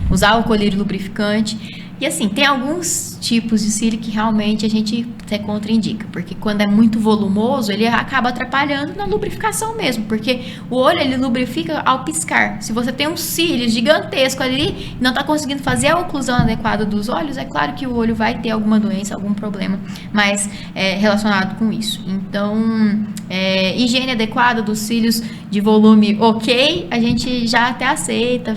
usar o colírio lubrificante. E assim, tem alguns tipos de cílio que realmente a gente até contraindica, porque quando é muito volumoso, ele acaba atrapalhando na lubrificação mesmo, porque o olho ele lubrifica ao piscar. Se você tem um cílio gigantesco ali e não está conseguindo fazer a oclusão adequada dos olhos, é claro que o olho vai ter alguma doença, algum problema mais relacionado com isso. Então, higiene adequada dos cílios de volume ok, a gente já até aceita,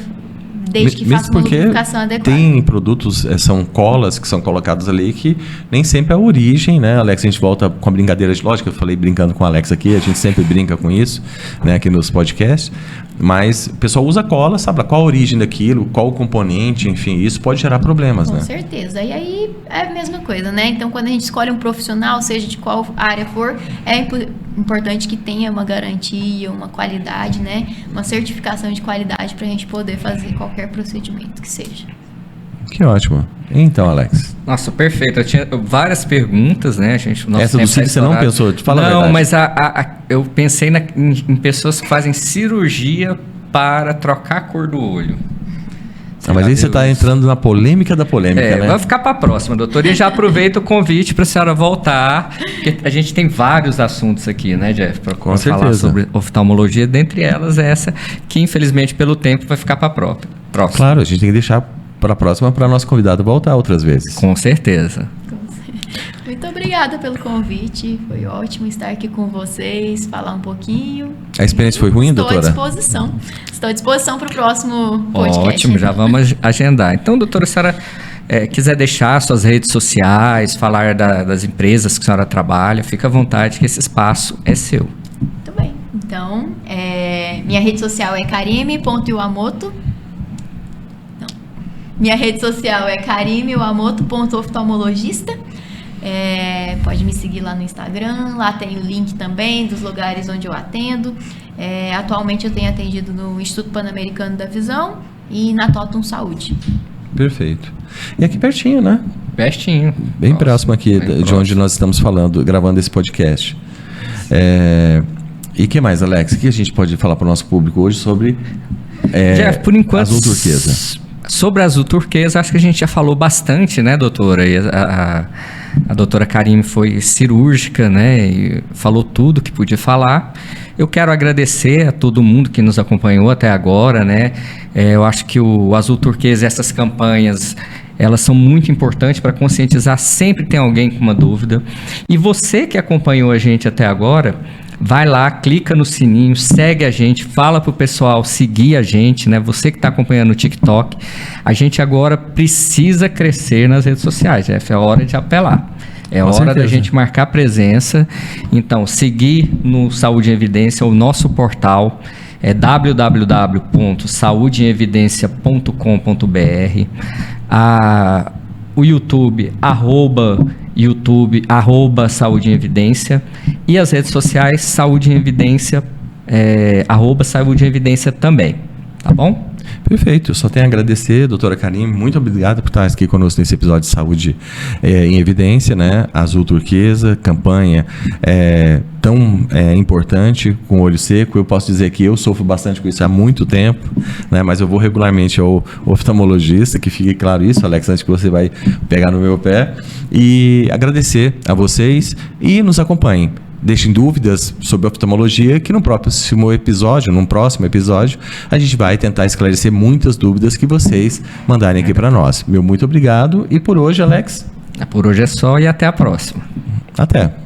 desde que faça uma lubrificação adequada. Tem produtos, são colas que são colocadas ali que nem sempre é a origem, né, Alex? A gente volta com a brincadeira de lógica, eu falei brincando com o Alex aqui, a gente sempre brinca com isso, né, aqui nos podcasts, mas o pessoal usa cola, sabe qual a origem daquilo, qual o componente, enfim, isso pode gerar problemas, né? Com certeza, e aí é a mesma coisa, né? Então, quando a gente escolhe um profissional, seja de qual área for, é importante que tenha uma garantia, uma qualidade, né? Uma certificação de qualidade para a gente poder fazer qualquer procedimento que seja. Que ótimo. Então, Alex. Nossa, perfeito. Eu tinha várias perguntas, né? Essa do cílio você não pensou? Fala a verdade. Não, mas eu pensei em pessoas que fazem cirurgia para trocar a cor do olho. Mas aí você está entrando na polêmica da polêmica, né? Vai ficar para a próxima, doutor. E já aproveito o convite para a senhora voltar, porque a gente tem vários assuntos aqui, né, Jeff? Para falar sobre oftalmologia, dentre elas essa, que infelizmente pelo tempo vai ficar para a próxima. Claro, a gente tem que deixar para a próxima para nosso convidado voltar outras vezes. Com certeza. Muito obrigada pelo convite, foi ótimo estar aqui com vocês, falar um pouquinho. A experiência foi ruim, doutora? Estou à disposição para o próximo podcast. Ótimo, já vamos agendar. Então, doutora, se a senhora quiser deixar suas redes sociais, falar das empresas que a senhora trabalha, fica à vontade que esse espaço é seu. Muito bem, então, minha rede social é karime.iwamoto. Minha rede social é karime.iwamoto.oftalmologista. Pode me seguir lá no Instagram, lá tem o link também dos lugares onde eu atendo. Atualmente eu tenho atendido no Instituto Pan-Americano da Visão e na Totum Saúde. Perfeito. E aqui pertinho, né? Pertinho. Bem próximo aqui de onde nós estamos falando, gravando esse podcast. E o que mais, Alex? O que a gente pode falar para o nosso público hoje sobre Jeff, por enquanto, azul turquesa? Sobre a azul turquesa, acho que a gente já falou bastante, né, doutora? E a doutora Karime foi cirúrgica, né, e falou tudo que podia falar. Eu quero agradecer a todo mundo que nos acompanhou até agora, né? Eu acho que o azul turquesa, essas campanhas, elas são muito importantes para conscientizar. Sempre tem alguém com uma dúvida. E você que acompanhou a gente até agora, vai lá, clica no sininho, segue a gente, fala pro pessoal seguir a gente, né? Você que está acompanhando no TikTok, a gente agora precisa crescer nas redes sociais, Jeff, é hora de apelar. É hora da gente marcar presença. Então, seguir no Saúde em Evidência, o nosso portal é www.saudeemevidencia.com.br. O YouTube, @YouTube, Saúde em Evidência. E as redes sociais, Saúde em Evidência, @Saúde em Evidência também. Tá bom? Perfeito, só tenho a agradecer, doutora Karime, muito obrigado por estar aqui conosco nesse episódio de Saúde em Evidência, né? Azul Turquesa, campanha tão importante, com o olho seco. Eu posso dizer que eu sofro bastante com isso há muito tempo, né? Mas eu vou regularmente ao oftalmologista, que fique claro isso, Alex, antes que você vai pegar no meu pé. E agradecer a vocês e nos acompanhem. Deixem dúvidas sobre oftalmologia, que num próximo episódio, a gente vai tentar esclarecer muitas dúvidas que vocês mandarem aqui para nós. Meu muito obrigado. E por hoje, Alex? Por hoje é só e até a próxima. Até.